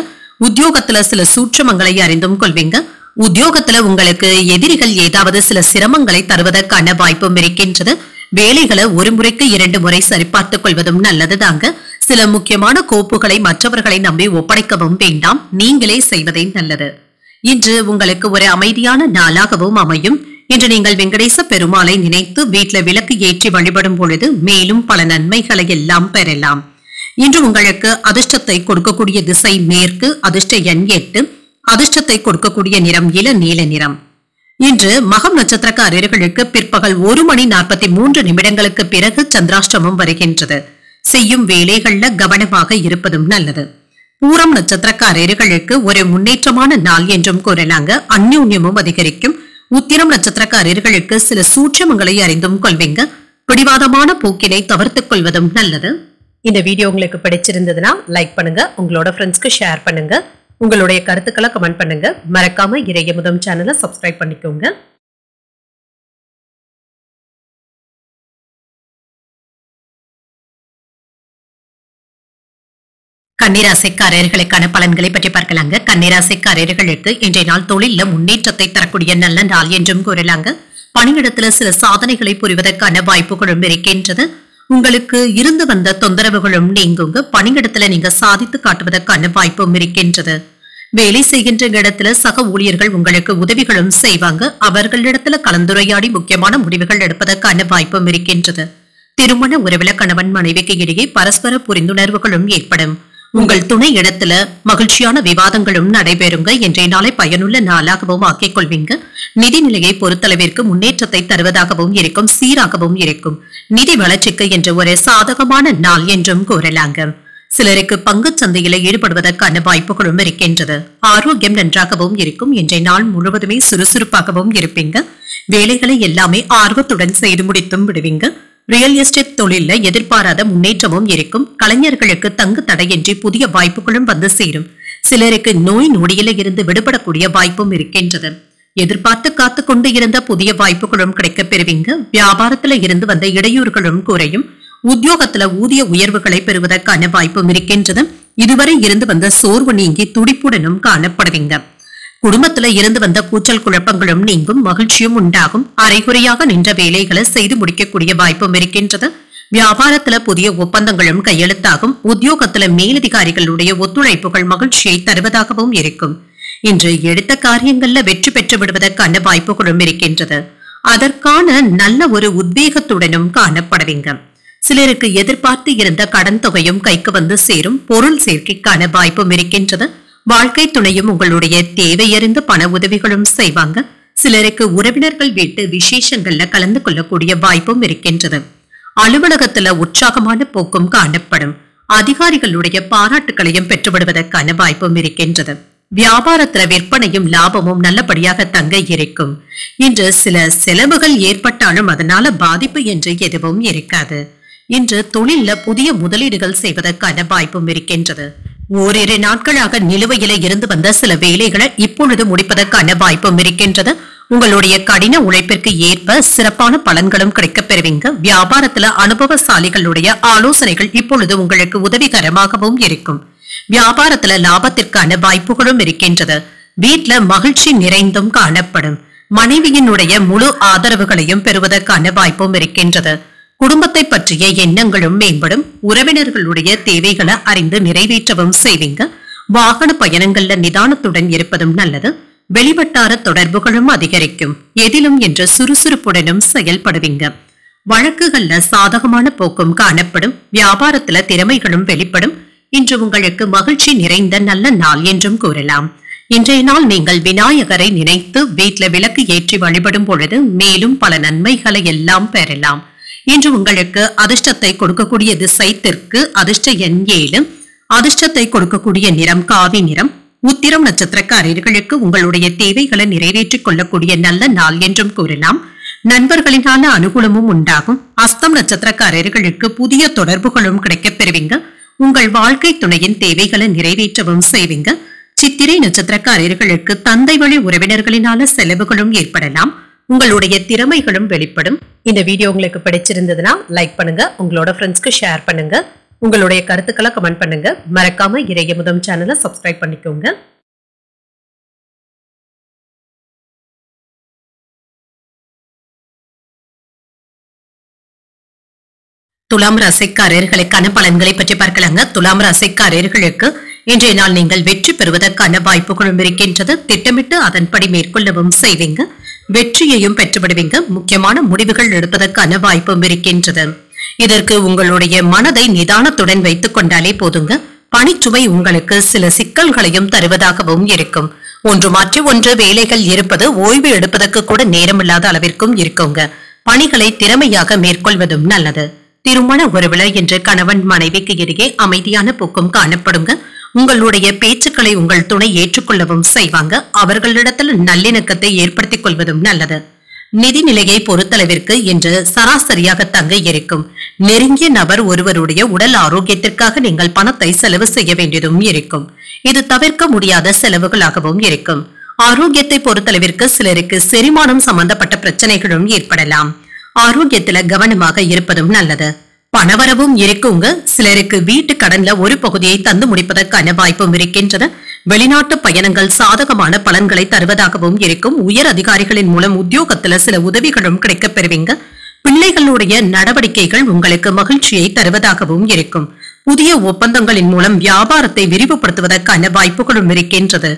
உத்தியோகத்துல சில சூட்சமங்களை அறிந்தும் கொள்வீங்க. உத்தியோகத்துல உங்களுக்கு எதிரிகள் ஏதாவது சில சிரமங்களை தருவதற்கான வாய்ப்பும் இருக்கின்றது. வேலைகளை ஒரு முறைக்கு 2 முறை சரிபார்த்துக் கொள்வதும் நல்லதுதாங்க. சில முக்கியமான கோப்புகளை மற்றவர்களை நம்பி ஒப்படைக்கவும் வேண்டாம். நீங்களே செய்வதே நல்லது. இன்று உங்களுக்கு ஒரு அமைதியான நாளாகவும் அமையும். இன்று நீங்கள் வெங்கடேச பெருமாளை நினைத்து வீட்டுல விளக்கு ஏற்றி வழிபடும் பொழுது மேலும் பல நன்மைகளை எல்லாம் பெறலாம். இன்று உங்களுக்கு அதிர்ஷ்டத்தை கொடுக்கக்கூடிய திசை மேற்கு. அதிர்ஷ்ட எண் 8. அதிர்ஷ்டத்தை கொடுக்கக்கூடிய நிறம் இளநீல நிறம். இன்று மகம் நட்சத்திரக்காரர்களுக்கு பிற்பகல் 1:43 பிறகு சந்திராஷ்டமம் வருகின்றது. செய்யும் வேலைகள்ல கவனமாக இருப்பதும் நல்லது. பூரம் நட்சத்திரக்காரர்களுக்கு ஒரு முன்னேற்றமான நாள் என்றும் கூறலாங்க. அந்யோன்யமும் அதிகரிக்கும். உத்திரம் நட்சத்திரக்காரர்களுக்கு சில சூட்சமங்களை அறிந்தும் கொள்வீங்க. பிடிவாதமான போக்கினை தவிர்த்துக் கொள்வதும் நல்லது. இந்த வீடியோ உங்களுக்கு பிடிச்சிருந்ததுன்னா லைக் பண்ணுங்க. உங்களோட ஃப்ரெண்ட்ஸ்க்கு ஷேர் பண்ணுங்க. உங்களுடைய கருத்துக்களை கமெண்ட் பண்ணுங்க. மறக்காம இறையமுதம் சேனலை சப்ஸ்கிரைப் பண்ணிக்கோங்க. கன்னிராசிக்காரர்களுக்கான பலன்களை பற்றி பார்க்கலாங்க. கன்னிராசிக்காரர்களுக்கு இன்றைய நாள் தொழில முன்னேற்றத்தை தரக்கூடிய நல்ல நாள் என்றும் கூறலாங்க. பணியிடத்துல சில சாதனைகளை புரிவதற்கான வாய்ப்புகளும் இருக்கின்றது. உங்களுக்கு இருந்து வந்த தொந்தரவுகளும் நீங்குங்க. பணியிடத்துல நீங்க சாதித்து காட்டுவதற்கான வாய்ப்பும் இருக்கின்றது. வேலை செய்கின்ற இடத்துல சக ஊழியர்கள் உங்களுக்கு உதவிகளும் செய்வாங்க. அவர்களிடத்துல கலந்துரையாடி முக்கியமான முடிவுகள் எடுப்பதற்கான வாய்ப்பும் இருக்கின்றது. திருமண உறவுல கணவன் மனைவிக்கு இடையே பரஸ்பர புரிந்துணர்வுகளும் ஏற்படும். உங்கள் துணை இடத்துல மகிழ்ச்சியான விவாதங்களும் நடைபெறுங்க. இன்றைய நாளை பயனுள்ள நாளாகவும் ஆக்கிக் கொள்வீங்க. நிதி நிலையை பொறுத்தளவிற்கு முன்னேற்றத்தை தருவதாகவும் இருக்கும். சீராகவும் இருக்கும். நிதி வளர்ச்சிக்கு என்று ஒரு சாதகமான நாள் என்றும் கூறலாங்க. சிலருக்கு பங்கு சந்தையில ஈடுபடுவதற்கான வாய்ப்புகளும் இருக்கின்றது. ஆரோக்கியம் நன்றாகவும் இருக்கும். இன்றைய நாள் முழுவதுமே சுறுசுறுப்பாகவும் இருப்பீங்க. வேலைகளை எல்லாமே ஆர்வத்துடன் செய்து முடித்தும் விடுவீங்க. ரியல் எஸ்டேட் தொழில எதிர்பாராத முன்னேற்றமும் இருக்கும். கலைஞர்களுக்கு தங்கு தடையின்றி புதிய வாய்ப்புகளும் வந்து சேரும். சிலருக்கு நோய் நொடியில இருந்து விடுபடக்கூடிய வாய்ப்பும் இருக்கின்றது. எதிர்பார்த்து காத்து கொண்டு இருந்த புதிய வாய்ப்புகளும் கிடைக்கப் பெறுவீங்க. வியாபாரத்துல இருந்து வந்த இடையூறுகளும் குறையும். உத்தியோகத்துல ஊதிய உயர்வுகளை பெறுவதற்கான வாய்ப்பும் இருக்கின்றது. இதுவரை இருந்து வந்த சோர்வு நீங்கி துடிப்புடனும் காணப்படுவீங்க. குடும்பத்துல இருந்து வந்த கூச்சல் குழப்பங்களும் நீங்கும். மகிழ்ச்சியும் உண்டாகும். அரைகுறையாக நின்ற வேலைகளை செய்து முடிக்கக்கூடிய வாய்ப்பும் இருக்கின்றது. வியாபாரத்துல புதிய ஒப்பந்தங்களும் கையெழுத்தாகும். உத்தியோகத்துல மேலதிகாரிகளுடைய ஒத்துழைப்புகள் மகிழ்ச்சியை தருவதாகவும் இருக்கும். இன்று எடுத்த காரியங்கள்ல வெற்றி பெற்று விடுவதற்கான வாய்ப்புகளும் இருக்கின்றது. அதற்கான நல்ல ஒரு உத்வேகத்துடனும் காணப்படுவீங்க. சிலருக்கு எதிர்பார்த்து இருந்த கடன் தொகையும் கைக்கு வந்து சேரும். பொருள் சேர்க்கைக்கான வாய்ப்பும் இருக்கின்றது. வாழ்க்கை துணையும் உங்களுடைய தேவையறிந்து பண உதவிகளும் செய்வாங்க. சிலருக்கு உறவினர்கள் வீட்டு விசேஷங்கள்ல கலந்து கொள்ளக்கூடிய வாய்ப்பும் இருக்கின்றது. அலுவலகத்துல உற்சாகமான போக்கும் காணப்படும். அதிகாரிகளுடைய பாராட்டுகளையும் பெற்றுவிடுவதற்கான வாய்ப்பும் இருக்கின்றது. வியாபாரத்துல விற்பனையும் லாபமும் நல்லபடியாக தங்க இருக்கும். இன்று சில செலவுகள் ஏற்பட்டாலும் அதனால பாதிப்பு என்று எதுவும் இருக்காது. இன்று தொழில புதிய முதலீடுகள் செய்வதற்கான வாய்ப்பும் இருக்கின்றது. ஓரிரு நாட்களாக நிலுவையில இருந்து வந்த சில வேலைகளை இப்பொழுது முடிப்பதற்கான வாய்ப்பும் இருக்கின்றது. உங்களுடைய கடின உழைப்பிற்கு ஏற்ப சிறப்பான பலன்களும் கிடைக்கப் பெறுவீங்க. வியாபாரத்துல அனுபவசாலிகளுடைய ஆலோசனைகள் இப்பொழுது உங்களுக்கு உதவிகரமாகவும் இருக்கும். வியாபாரத்துல லாபத்திற்கான வாய்ப்புகளும் இருக்கின்றது. வீட்ல மகிழ்ச்சி நிறைந்தும் காணப்படும். மனைவியினுடைய முழு ஆதரவுகளையும் பெறுவதற்கான வாய்ப்பும் இருக்கின்றது. குடும்பத்தை பற்றிய எண்ணங்களும் மேம்படும். உறவினர்களுடைய தேவைகளை அறிந்து நிறைவேற்றவும் செய்வீங்க. வாகன பயணங்கள்ல நிதானத்துடன் இருப்பதும் நல்லது. வெளிவட்டார தொடர்புகளும் அதிகரிக்கும். எதிலும் என்று சுறுசுறுப்புடனும் செயல்படுவீங்க. வழக்குகள்ல சாதகமான போக்கும் காணப்படும். வியாபாரத்துல திறமைகளும் வெளிப்படும். இன்று உங்களுக்கு மகிழ்ச்சி நிறைந்த நல்ல நாள் என்றும் கூறலாம். இன்றைய நாள் நீங்கள் விநாயகரை நினைத்து வீட்டில் விளக்கு ஏற்றி வழிபடும் பொழுது மேலும் பல நன்மைகளை எல்லாம் பெறலாம். இன்று உங்களுக்கு அதிர்ஷ்டத்தை கொடுக்கக்கூடிய திசை தெற்கு, அதிர்ஷ்ட எண் 7, அதிர்ஷ்டத்தை கொடுக்கக்கூடிய நிறம் காவி நிறம். உத்திரம் நட்சத்திரக்காரர்களுக்கு உங்களுடைய தேவைகளை நிறைவேற்றிக் கொள்ளக்கூடிய நல்ல நாள் என்றும் கூறலாம். நண்பர்களினால அனுகூலமும் உண்டாகும். அஸ்தம் நட்சத்திரக்காரர்களுக்கு புதிய தொடர்புகளும் கிடைக்கப் பெறுவீங்க. உங்கள் வாழ்க்கை துணையின் தேவைகளை நிறைவேற்றவும் செய்வீங்க. சித்திரை நட்சத்திரக்காரர்களுக்கு தந்தை வழி உறவினர்களினால செலவுகளும் ஏற்படலாம். உங்களுடைய திறமைகளும் வெளிப்படும். இந்த வீடியோ உங்களுக்கு பிடிச்சிருந்ததுன்னா லைக் பண்ணுங்க, உங்களோட ஃப்ரெண்ட்ஸ்க்கு ஷேர் பண்ணுங்க, உங்களுடைய கருத்துக்களை கமெண்ட் பண்ணுங்க. மறக்காம இறையமுதம் சேனலை சப்ஸ்கிரைப் பண்ணிக்கோங்க. துலாம் ராசிக்காரர்களுக்கான பலன்களை பற்றி பார்க்கலாங்க. துலாம் ராசிக்காரர்களுக்கு இன்றைய நாள் நீங்கள் வெற்றி பெறுவதற்கான வாய்ப்புகளும் இருக்கின்றது. திட்டமிட்டு அதன்படி மேற்கொள்ளவும் செய்வீங்க. வெற்றியையும் பெற்றுவிடுவீங்க. முக்கியமான முடிவுகள் எடுப்பதற்கான வாய்ப்பும் இருக்கின்றது. இதற்கு உங்களுடைய மனதை நிதானத்துடன் வைத்துக் கொண்டாலே போதுங்க. பணிச்சுமை உங்களுக்கு சில சிக்கல்களையும் தருவதாகவும் இருக்கும். ஒன்று மாற்றி ஒன்று வேலைகள் இருப்பது ஓய்வு எடுப்பதற்கு கூட நேரமில்லாத அளவிற்கும் இருக்குங்க. பணிகளை திறமையாக மேற்கொள்வதும் நல்லது. திருமண உறவுல என்று கணவன் மனைவிக்கு இடையே அமைதியான போக்கும் காணப்படுங்க. உங்களுடைய பேச்சுக்களை உங்கள் துணை ஏற்றுக்கொள்ளவும் செய்வாங்க. அவர்களிடத்தில் நல்லிணக்கத்தை ஏற்படுத்திக் கொள்வதும் நல்லது. நிதி நிலையை பொறுத்தளவிற்கு இன்று சராசரியாக தங்க இருக்கும். நெருங்கிய நபர் ஒருவருடைய உடல் ஆரோக்கியத்திற்காக நீங்கள் பணத்தை செலவு செய்ய வேண்டியதும் இருக்கும். இது தவிர்க்க முடியாத செலவுகளாகவும் இருக்கும். ஆரோக்கியத்தை பொறுத்தளவிற்கு சிலருக்கு செரிமானம் சம்பந்தப்பட்ட பிரச்சனைகளும் ஏற்படலாம். ஆரோக்கியத்துல கவனமாக இருப்பதும் நல்லது. பணவரவும் இருக்குங்க. சிலருக்கு வீட்டு கடன்ல ஒரு பகுதியை தந்து முடிப்பதற்கான வாய்ப்பும் இருக்கின்றது. வெளிநாட்டு பயணங்கள் சாதகமான பலன்களை தருவதாகவும் இருக்கும். உயர் அதிகாரிகளின் மூலம் உத்தியோகத்துல சில உதவிகளும் கிடைக்கப் பெறுவீங்க. பிள்ளைகளுடைய நடவடிக்கைகள் உங்களுக்கு மகிழ்ச்சியை தருவதாகவும் இருக்கும். புதிய ஒப்பந்தங்களின் மூலம் வியாபாரத்தை விரிவுபடுத்துவதற்கான வாய்ப்புகளும் இருக்கின்றது.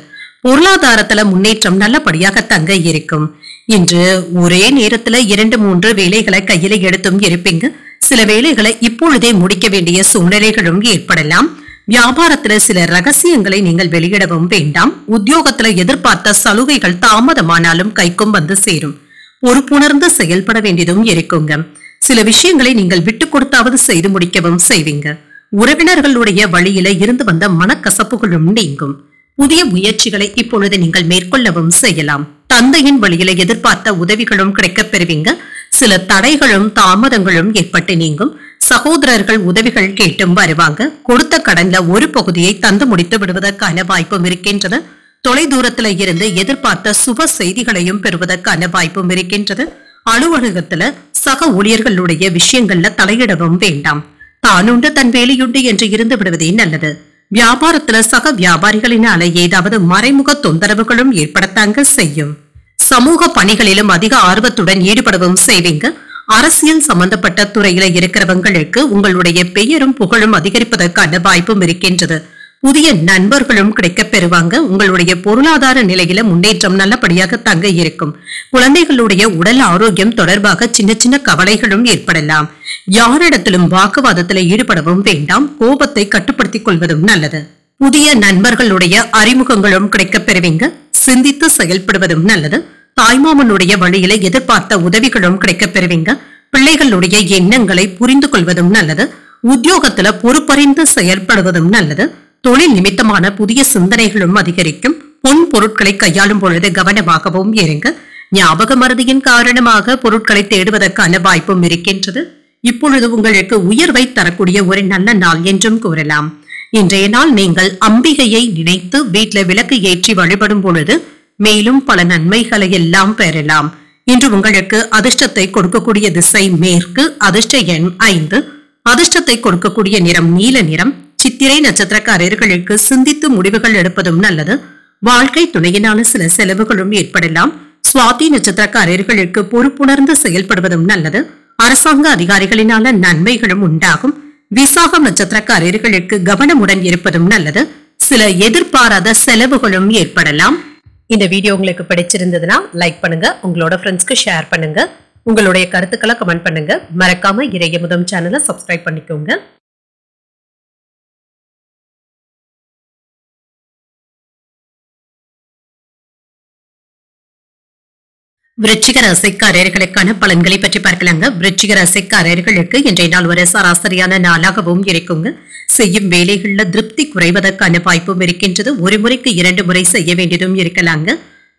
பொருளாதாரத்துல முன்னேற்றம் நல்லபடியாக தங்க இருக்கும். இன்று ஒரே நேரத்துல 2-3 வேலைகளை கையில எடுத்தும் இருப்பீங்க. சில வேலைகளை இப்பொழுதே முடிக்க வேண்டிய சூழ்நிலைகளும் ஏற்படலாம். வியாபாரத்துல சில ரகசியங்களை நீங்கள் வெளியிடவும் வேண்டாம். உத்தியோகத்துல எதிர்பார்த்த சலுகைகள் தாமதமானாலும் கைக்கும் வந்து சேரும். பொறுப்புணர்ந்து செயல்பட வேண்டியதும் இருக்குங்க. சில விஷயங்களை நீங்கள் விட்டு கொடுத்தாவது செய்து முடிக்கவும் செய்வீங்க. உறவினர்களுடைய வழியில இருந்து வந்த மனக்கசப்புகளும் நீங்கும். புதிய முயற்சிகளை இப்பொழுது நீங்கள் மேற்கொள்ளவும் செய்யலாம். தந்தையின் வழியில எதிர்பார்த்த உதவிகளும் கிடைக்கப் பெறுவீங்க. சில தடைகளும் தாமதங்களும் ஏற்பட்டு நீங்கும். சகோதரர்கள் உதவிகள் கேட்டும் வருவாங்க. கொடுத்த கடன்ல ஒரு பகுதியை தந்து முடித்து விடுவதற்கான வாய்ப்பும் இருக்கின்றது. தொலை தூரத்துல இருந்து எதிர்பார்த்த சுப செய்திகளையும் பெறுவதற்கான வாய்ப்பும் இருக்கின்றது. அலுவலகத்துல சக ஊழியர்களுடைய விஷயங்கள்ல தலையிடவும் வேண்டாம். தானுண்டு தன் வேலையுண்டு என்று இருந்து விடுவதே நல்லது. வியாபாரத்துல சக வியாபாரிகளினால ஏதாவது மறைமுக தொந்தரவுகளும் ஏற்படத்தாங்க செய்யும். சமூக பணிகளிலும் அதிக ஆர்வத்துடன் ஈடுபடவும் செய்வீங்க. அரசியல் சம்பந்தப்பட்ட துறையில இருக்கிறவங்களுக்கு உங்களுடைய பெயரும் புகழும் அதிகரிப்பதற்கான வாய்ப்பும் இருக்கின்றது. புதிய நண்பர்களும் கிடைக்கப் பெறுவாங்க. உங்களுடைய பொருளாதார நிலையில முன்னேற்றம் நல்லபடியாக தங்க இருக்கும். குழந்தைகளுடைய உடல் ஆரோக்கியம் தொடர்பாக சின்ன சின்ன கவலைகளும் ஏற்படலாம். யாரிடத்திலும் வாக்குவாதத்துல ஈடுபடவும் வேண்டாம். கோபத்தை கட்டுப்படுத்திக் கொள்வதும் நல்லது. புதிய நண்பர்களுடைய அறிமுகங்களும் கிடைக்கப் பெறுவீங்க. சிந்தித்து செயல்படுவதும் நல்லது. தாய்மாமனுடைய வழியில எதிர்பார்த்த உதவிகளும் கிடைக்கப் பெறுவீங்க. பிள்ளைகளுடைய எண்ணங்களை புரிந்து கொள்வதும் நல்லது. உத்தியோகத்துல பொறுப்பறிந்து செயல்படுவதும் நல்லது. தொழில் நிமித்தமான புதிய சிந்தனைகளும் அதிகரிக்கும். பொன் பொருட்களை கையாளும் பொழுது கவனமாகவும் இருங்க. ஞாபக மறதியின் காரணமாக பொருட்களை தேடுவதற்கான வாய்ப்பும் இருக்கின்றது. இப்பொழுது உங்களுக்கு உயர்வை தரக்கூடிய ஒரு நல்ல நாள் என்றும் கூறலாம். இன்றைய நாள் நீங்கள் அம்பிகையை நினைத்து வீட்டில் விளக்கு ஏற்றி வழிபடும் பொழுது மேலும் பல நன்மைகளை எல்லாம் பெறலாம். இன்று உங்களுக்கு அதிர்ஷ்டத்தை கொடுக்கக்கூடிய திசை மேற்கு, அதிர்ஷ்ட எண் 5, அதிர்ஷ்டத்தை கொடுக்கக்கூடிய நிறம் நீல நிறம். சித்திரை நட்சத்திரக்காரர்களுக்கு சிந்தித்து முடிவுகள் எடுப்பதும் நல்லது. வாழ்க்கை துணையினால சில செலவுகளும் ஏற்படலாம். சுவாதி நட்சத்திரக்காரர்களுக்கு பொறுப்புணர்ந்து செயல்படுவதும் நல்லது. அரசாங்க அதிகாரிகளினால நன்மைகளும் உண்டாகும். விசாகம் நட்சத்திரக்காரர்களுக்கு கவனமுடன் இருப்பதும் நல்லது. சில எதிர்பாராத செலவுகளும் ஏற்படலாம். இந்த வீடியோ உங்களுக்கு பிடிச்சிருந்ததுன்னா லைக் பண்ணுங்க, உங்களோட ஃப்ரெண்ட்ஸ்க்கு ஷேர் பண்ணுங்க, உங்களுடைய கருத்துக்களை கமெண்ட் பண்ணுங்க. மறக்காம இறையமுதம் சேனலை சப்ஸ்கிரைப் பண்ணிக்கோங்க. விருச்சிக ராசிக்காரர்களுக்கான பலன்களை பற்றி பார்க்கலாங்க. விருச்சிக ராசிக்காரர்களுக்கு இன்றைய நாள் ஒரு சராசரியான நாளாகவும் இருக்குங்க. செய்யும் வேலைகள்ல திருப்தி குறைவதற்கான வாய்ப்பும் இருக்கின்றது. ஒரு முறைக்கு 2 முறை செய்ய வேண்டியதும் இருக்கலாங்க.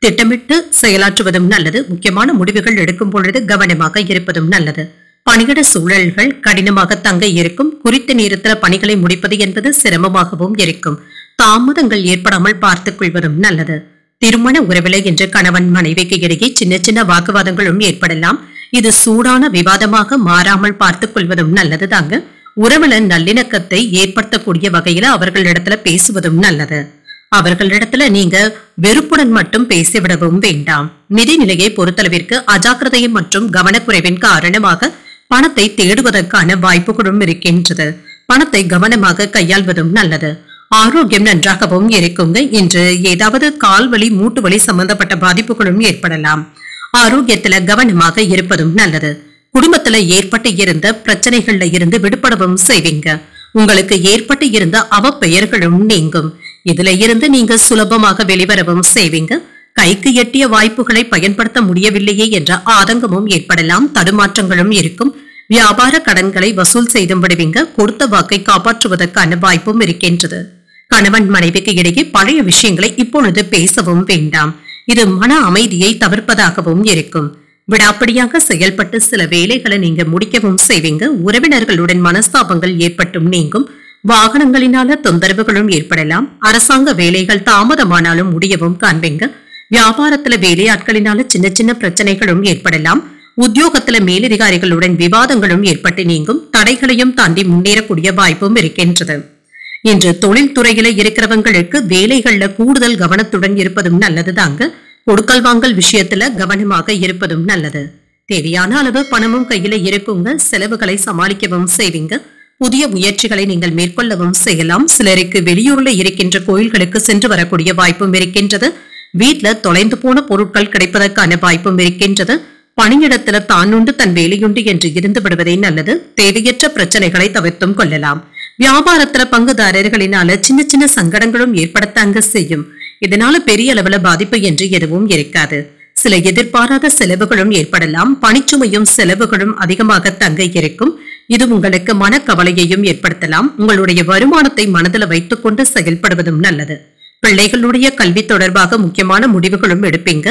திட்டமிட்டு செயலாற்றுவதும் நல்லது. முக்கியமான முடிவுகள் எடுக்கும் பொழுது கவனமாக இருப்பதும் நல்லது. பணியிட சூழல்கள் கடினமாக தங்க இருக்கும். குறித்த நேரத்தில் பணிகளை முடிப்பது என்பது சிரமமாகவும் இருக்கும். தாமதங்கள் ஏற்படாமல் பார்த்துக் கொள்வதும் நல்லது. திருமண உறவிலை என்று கணவன் மனைவிக்கு இடையே சின்ன சின்ன வாக்குவாதங்களும் ஏற்படலாம். இது சூடான விவாதமாக மாறாமல் பார்த்துக் கொள்வதும் நல்லது தாங்க. உறவுல நல்லிணக்கத்தை ஏற்படுத்தக்கூடிய வகையில அவர்களிடத்துல பேசுவதும் நல்லது. அவர்களிடத்துல நீங்க வெறுப்புடன் மட்டும் பேசிவிடவும் வேண்டாம். நிதிநிலையை பொறுத்தளவிற்கு அஜாக்கிரதையும் மற்றும் கவனக்குறைவின் காரணமாக பணத்தை தேடுவதற்கான வாய்ப்புகளும் இருக்கின்றது. பணத்தை கவனமாக கையாள்வதும் நல்லது. ஆரோக்கியம் நன்றாகவும் இருக்குங்க. இன்று ஏதாவது கால்வலி மூட்டு வலி சம்பந்தப்பட்ட பாதிப்புகளும் ஏற்படலாம். ஆரோக்கியத்துல கவனமாக இருப்பதும் நல்லது. குடும்பத்துல ஏற்பட்டு இருந்த பிரச்சனைகள்ல இருந்து விடுபடவும் செய்வீங்க. உங்களுக்கு ஏற்பட்டு இருந்த அவப்பெயர்களும் நீங்கும். இதுல இருந்து நீங்க சுலபமாக வெளிவரவும் செய்வீங்க. கைக்கு எட்டிய வாய்ப்புகளை பயன்படுத்த முடியவில்லையே என்ற ஆதங்கமும் ஏற்படலாம். தடுமாற்றங்களும் இருக்கும். வியாபார கடன்களை வசூல் செய்தும் விடுவீங்க. கொடுத்த வாக்கை காப்பாற்றுவதற்கான வாய்ப்பும் இருக்கின்றது. கணவன் மனைவிக்கு இடையே பழைய விஷயங்களை இப்பொழுது பேசவும் வேண்டாம். இது மன அமைதியை தவிர்ப்பதாகவும் இருக்கும். விடாப்படியாக செயல்பட்டு சில வேலைகளை நீங்க முடிக்கவும் செய்வீங்க. உறவினர்களுடன் மனஸ்தாபங்கள் ஏற்பட்டும் நீங்கும். வாகனங்களினால தொந்தரவுகளும் ஏற்படலாம். அரசாங்க வேலைகள் தாமதமானாலும் முடியவும் காண்பீங்க. வியாபாரத்துல வேலையாட்களினால சின்ன சின்ன பிரச்சனைகளும் ஏற்படலாம். உத்தியோகத்துல மேலதிகாரிகளுடன் விவாதங்களும் ஏற்பட்டு நீங்கும். தடைகளையும் தாண்டி முன்னேறக்கூடிய வாய்ப்பும் இருக்கின்றது. இன்று தொழில் துறையில இருக்கிறவங்களுக்கு வேலைகள்ல கூடுதல் கவனத்துடன் இருப்பதும் நல்லது தாங்க. கொடுக்கல் வாங்கல் விஷயத்துல கவனமாக இருப்பதும் நல்லது. தேவையான அளவு பணமும் கையில இருக்குங்க. செலவுகளை சமாளிக்கவும் செய்வீங்க. புதிய முயற்சிகளை நீங்கள் மேற்கொள்ளவும் செய்யலாம். சிலருக்கு வெளியூர்ல இருக்கின்ற கோயில்களுக்கு சென்று வரக்கூடிய வாய்ப்பும் இருக்கின்றது. வீட்டுல தொலைந்து போன பொருட்கள் கிடைப்பதற்கான வாய்ப்பும் இருக்கின்றது. பணியிடத்துல தானுண்டு தன் வேலையுண்டு என்று இருந்து விடுவதே நல்லது. தேவையற்ற பிரச்சனைகளை தவிர்த்தும் கொள்ளலாம். வியாபாரத்துல பங்குதாரர்களினால சின்ன சின்ன சங்கடங்களும் ஏற்படத்தாங்க செய்யும். இதனால பெரிய அளவுல பாதிப்பு என்று எதுவும் இருக்காது. சில எதிர்பாராத செலவுகளும் ஏற்படலாம். பணிச்சுமையும் செலவுகளும் அதிகமாக தங்க இருக்கும். இது உங்களுக்கு மனக்கவலையையும் ஏற்படுத்தலாம். உங்களுடைய வருமானத்தை மனதில் வைத்துக் கொண்டு செயல்படுவதும் நல்லது. பிள்ளைகளுடைய கல்வி தொடர்பாக முக்கியமான முடிவுகளும் எடுப்பீங்க.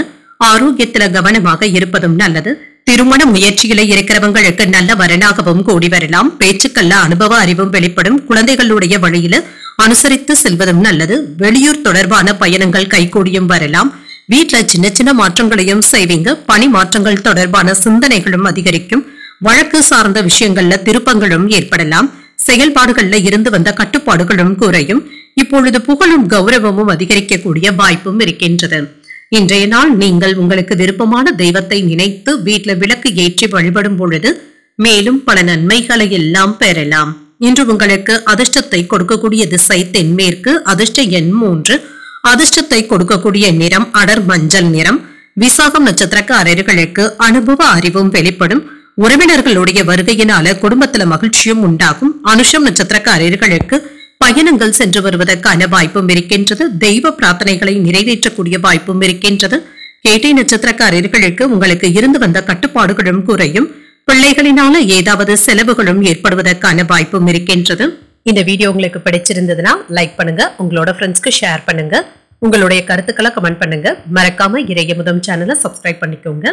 ஆரோக்கியத்துல கவனமாக இருப்பதும் நல்லது. திருமண முயற்சியில இருக்கிறவங்களுக்கு நல்ல வரனாகவும் கூடி வரலாம். பேச்சுக்கல்ல அனுபவ அறிவும் வெளிப்படும். குழந்தைகளுடைய வழியில அனுசரித்து செல்வதும் நல்லது. வெளியூர் தொடர்பான பயணங்கள் கைகூடியும் வரலாம். வீட்டுல சின்ன சின்ன மாற்றங்களையும் செய்வீங்க. பணி மாற்றங்கள் தொடர்பான சிந்தனைகளும் அதிகரிக்கும். வழக்கு சார்ந்த விஷயங்கள்ல திருப்பங்களும் ஏற்படலாம். செயல்பாடுகள்ல இருந்து வந்த கட்டுப்பாடுகளும் குறையும். இப்பொழுது புகழும் கௌரவமும் அதிகரிக்கக்கூடிய வாய்ப்பும் இருக்கின்றது. இன்றைய நாள் நீங்கள் உங்களுக்கு விருப்பமான தெய்வத்தை நினைத்து வீட்டுல விளக்கு ஏற்றி வழிபடும் பொழுது மேலும் பல நன்மைகளை எல்லாம் பெறலாம். இன்று உங்களுக்கு அதிர்ஷ்டத்தை கொடுக்கக்கூடிய திசை தென்மேற்கு, அதிர்ஷ்ட எண் 3, அதிர்ஷ்டத்தை கொடுக்கக்கூடிய நிறம் அடர் மஞ்சள் நிறம். விசாகம் நட்சத்திரக்காரர்களுக்கு அனுபவ அறிவும் வெளிப்படும். உறவினர்களுடைய வருகையினால குடும்பத்துல மகிழ்ச்சியும் உண்டாகும். அனுஷம் நட்சத்திரக்காரர்களுக்கு பயணங்கள் சென்று வருவதற்கான வாய்ப்பும் இருக்கின்றது. தெய்வ பிரார்த்தனைகளை நிறைவேற்றக்கூடிய வாய்ப்பும் இருக்கின்றது. கேட்டை நட்சத்திரக்காரர்களுக்கு உங்களுக்கு இருந்து வந்த கட்டுப்பாடுகளும் குறையும். பிள்ளைகளினால ஏதாவது செலவுகளும் ஏற்படுவதற்கான வாய்ப்பும் இருக்கின்றது. இந்த வீடியோ உங்களுக்கு பிடிச்சிருந்ததுன்னா லைக் பண்ணுங்க, உங்களோட ஃப்ரெண்ட்ஸ்க்கு ஷேர் பண்ணுங்க, உங்களுடைய கருத்துக்களை கமெண்ட் பண்ணுங்க. மறக்காம இறையமுதம் சேனலை சப்ஸ்கிரைப் பண்ணிக்கோங்க.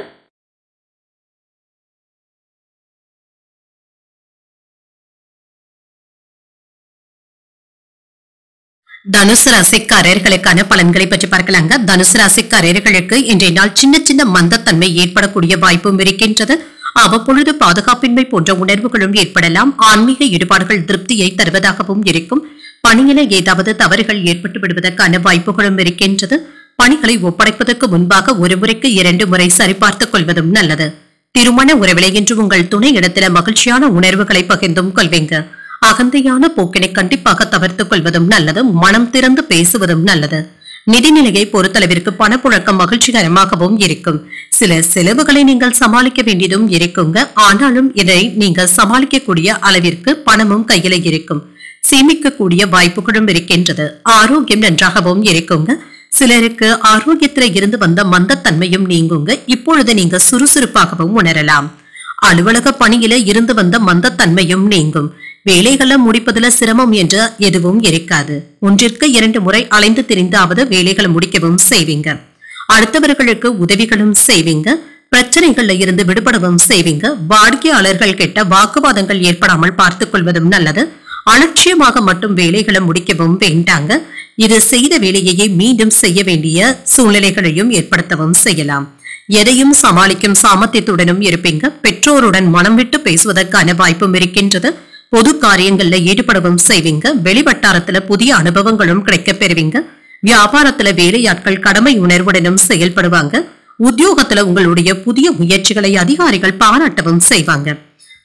தனுசு ராசிக்காரர்களுக்கான பலன்களை பற்றி பார்க்கலாங்க. தனுசு ராசிக்காரர்களுக்கு இன்றைய நாள் சின்ன சின்ன மந்தத்தன்மை ஏற்படக்கூடிய வாய்ப்பும் இருக்கின்றது. அவ்வப்பொழுது பாதுகாப்பின்மை போன்ற உணர்வுகளும் ஏற்படலாம். ஆன்மீக ஈடுபாடுகள் திருப்தியை தருவதாகவும் இருக்கும். பணியில ஏதாவது தவறுகள் ஏற்பட்டு விடுவதற்கான வாய்ப்புகளும் இருக்கின்றது. பணிகளை ஒப்படைப்பதற்கு முன்பாக ஒரு முறைக்கு 2 முறை சரிபார்த்துக் கொள்வதும் நல்லது. திருமண உறவிலை என்று உங்கள் துணை இடத்துல மகிழ்ச்சியான உணர்வுகளை பகிர்ந்தும் கொள்வீங்க. அகந்தையான போக்கினை கண்டிப்பாக தவிர்த்துக் கொள்வதும் நல்லது. மனம் திறந்து பேசுவதும் நல்லது. நிதிநிலையை பொறுத்தளவிற்கு பணப்புழக்கம் மகிழ்ச்சிகரமாகவும் இருக்கும். சில செலவுகளை நீங்கள் சமாளிக்க வேண்டியதும் இருக்குங்க. ஆனாலும் இதை நீங்கள் சமாளிக்கக்கூடிய அளவிற்கு பணமும் கையில இருக்கும். சேமிக்கக்கூடிய வாய்ப்புகளும் இருக்கின்றது. ஆரோக்கியம் நன்றாகவும் இருக்குங்க. சிலருக்கு ஆரோக்கியத்துல இருந்து வந்த மந்தத்தன்மையும் நீங்குங்க. இப்பொழுது நீங்க சுறுசுறுப்பாகவும் உணரலாம். அலுவலக பணியில இருந்து வந்த மந்தத்தன்மையும் நீங்கும். வேலைகளை முடிப்பதுல சிரமம் என்று எதுவும் இருக்காது. 1ற்கு 2 முறை அலைந்து திரிந்தாவது வேலைகளை முடிக்கவும் செய்வீங்க. அடுத்தவர்களுக்கு உதவிகளும் செய்வீங்க. பிரச்சனைகள்ல இருந்து விடுபடவும் செய்வீங்க. வாடிக்கையாளர்கள் கிட்ட வாக்குவாதங்கள் ஏற்படாமல் பார்த்துக் கொள்வதும் நல்லது. அலட்சியமாக மட்டும் வேலைகளை முடிக்கவும் வேண்டாங்க. இது செய்த வேலையையே மீண்டும் செய்ய வேண்டிய சூழ்நிலைகளையும் ஏற்படுத்தவும் செய்யலாம். எதையும் சமாளிக்கும் சாமர்த்தியத்துடனும் இருப்பீங்க. பெற்றோருடன் மனம் விட்டு பேசுவதற்கான வாய்ப்பும் இருக்கின்றது. பொது காரியங்கள்ல ஈடுபடவும் செய்வீங்க. வெளிவட்டாரத்துல புதிய அனுபவங்களும் கிடைக்க பெறுவீங்க. வியாபாரத்துல வேலையாட்கள் கடமை உணர்வுடனும் செயல்படுவாங்க. உத்தியோகத்துல உங்களுடைய புதிய முயற்சிகளை அதிகாரிகள் பாராட்டவும் செய்வாங்க.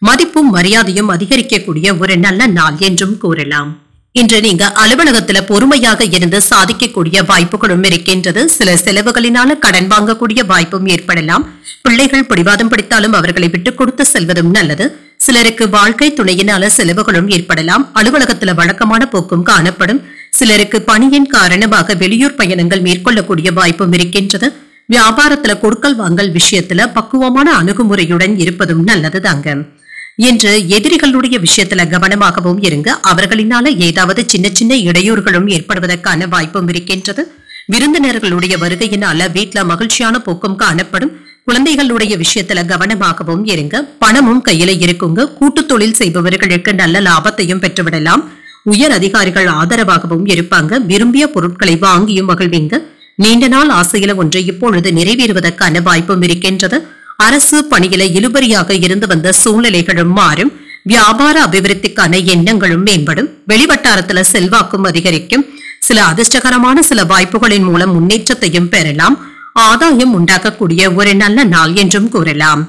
மதிப்பும் மரியாதையும் அதிகரிக்கக்கூடிய ஒரு நல்ல நாள் என்றும் கூறலாம். இன்று நீங்க அலுவலகத்துல பொறுமையாக இருந்து சாதிக்கக்கூடிய வாய்ப்புகளும் இருக்கின்றது. சில செலவுகளினால கடன் வாங்கக்கூடிய வாய்ப்பும் ஏற்படலாம். பிள்ளைகள் பிடிவாதம் பிடித்தாலும் அவர்களை விட்டுக் கொடுத்து செல்வதும் நல்லது. சிலருக்கு வாழ்க்கை துணையினால செலவுகளும் ஏற்படலாம். அலுவலகத்துல வழக்கமான போக்கும் காணப்படும். சிலருக்கு பணியின் காரணமாக வெளியூர் பயணங்கள் மேற்கொள்ளக்கூடிய வாய்ப்பும் இருக்கின்றது. வியாபாரத்துல கொடுக்கல் வாங்கல் விஷயத்துல பக்குவமான அணுகுமுறையுடன் இருப்பதும் நல்லதுதாங்க. இன்று எதிரிகளுடைய விஷயத்துல கவனமாகவும் இருங்க. அவர்களினால ஏதாவது சின்ன சின்ன இடையூறுகளும் ஏற்படுவதற்கான வாய்ப்பும் இருக்கின்றது. விருந்தினர்களுடைய வருகையினால வீட்டுல மகிழ்ச்சியான போக்கும் காணப்படும். குழந்தைகளுடைய விஷயத்துல கவனமாகவும் இருங்க. பணமும் கையில இருக்குங்க. கூட்டு தொழில் செய்பவர்களுக்கு நல்ல லாபத்தையும் பெற்றுவிடலாம். உயர் அதிகாரிகள் ஆதரவாகவும் இருப்பாங்க. விரும்பிய பொருட்களை வாங்கியும் மகிழ்வீங்க. நீண்ட நாள் ஆசையில ஒன்று இப்பொழுது நிறைவேறுவதற்கான வாய்ப்பும் இருக்கின்றது. அரசு பணியில இழுபறியாக இருந்து வந்த சூழ்நிலைகளும் மாறும். வியாபார அபிவிருத்திக்கான எண்ணங்களும் மேம்படும். வெளிவட்டாரத்துல செல்வாக்கும் அதிகரிக்கும். சில அதிர்ஷ்டகரமான சில வாய்ப்புகளின் மூலம் முன்னேற்றத்தையும் பெறலாம். ஆதாயம் உண்டாக்கக்கூடிய ஒரு நல்ல நாள் என்றும் கூறலாம்.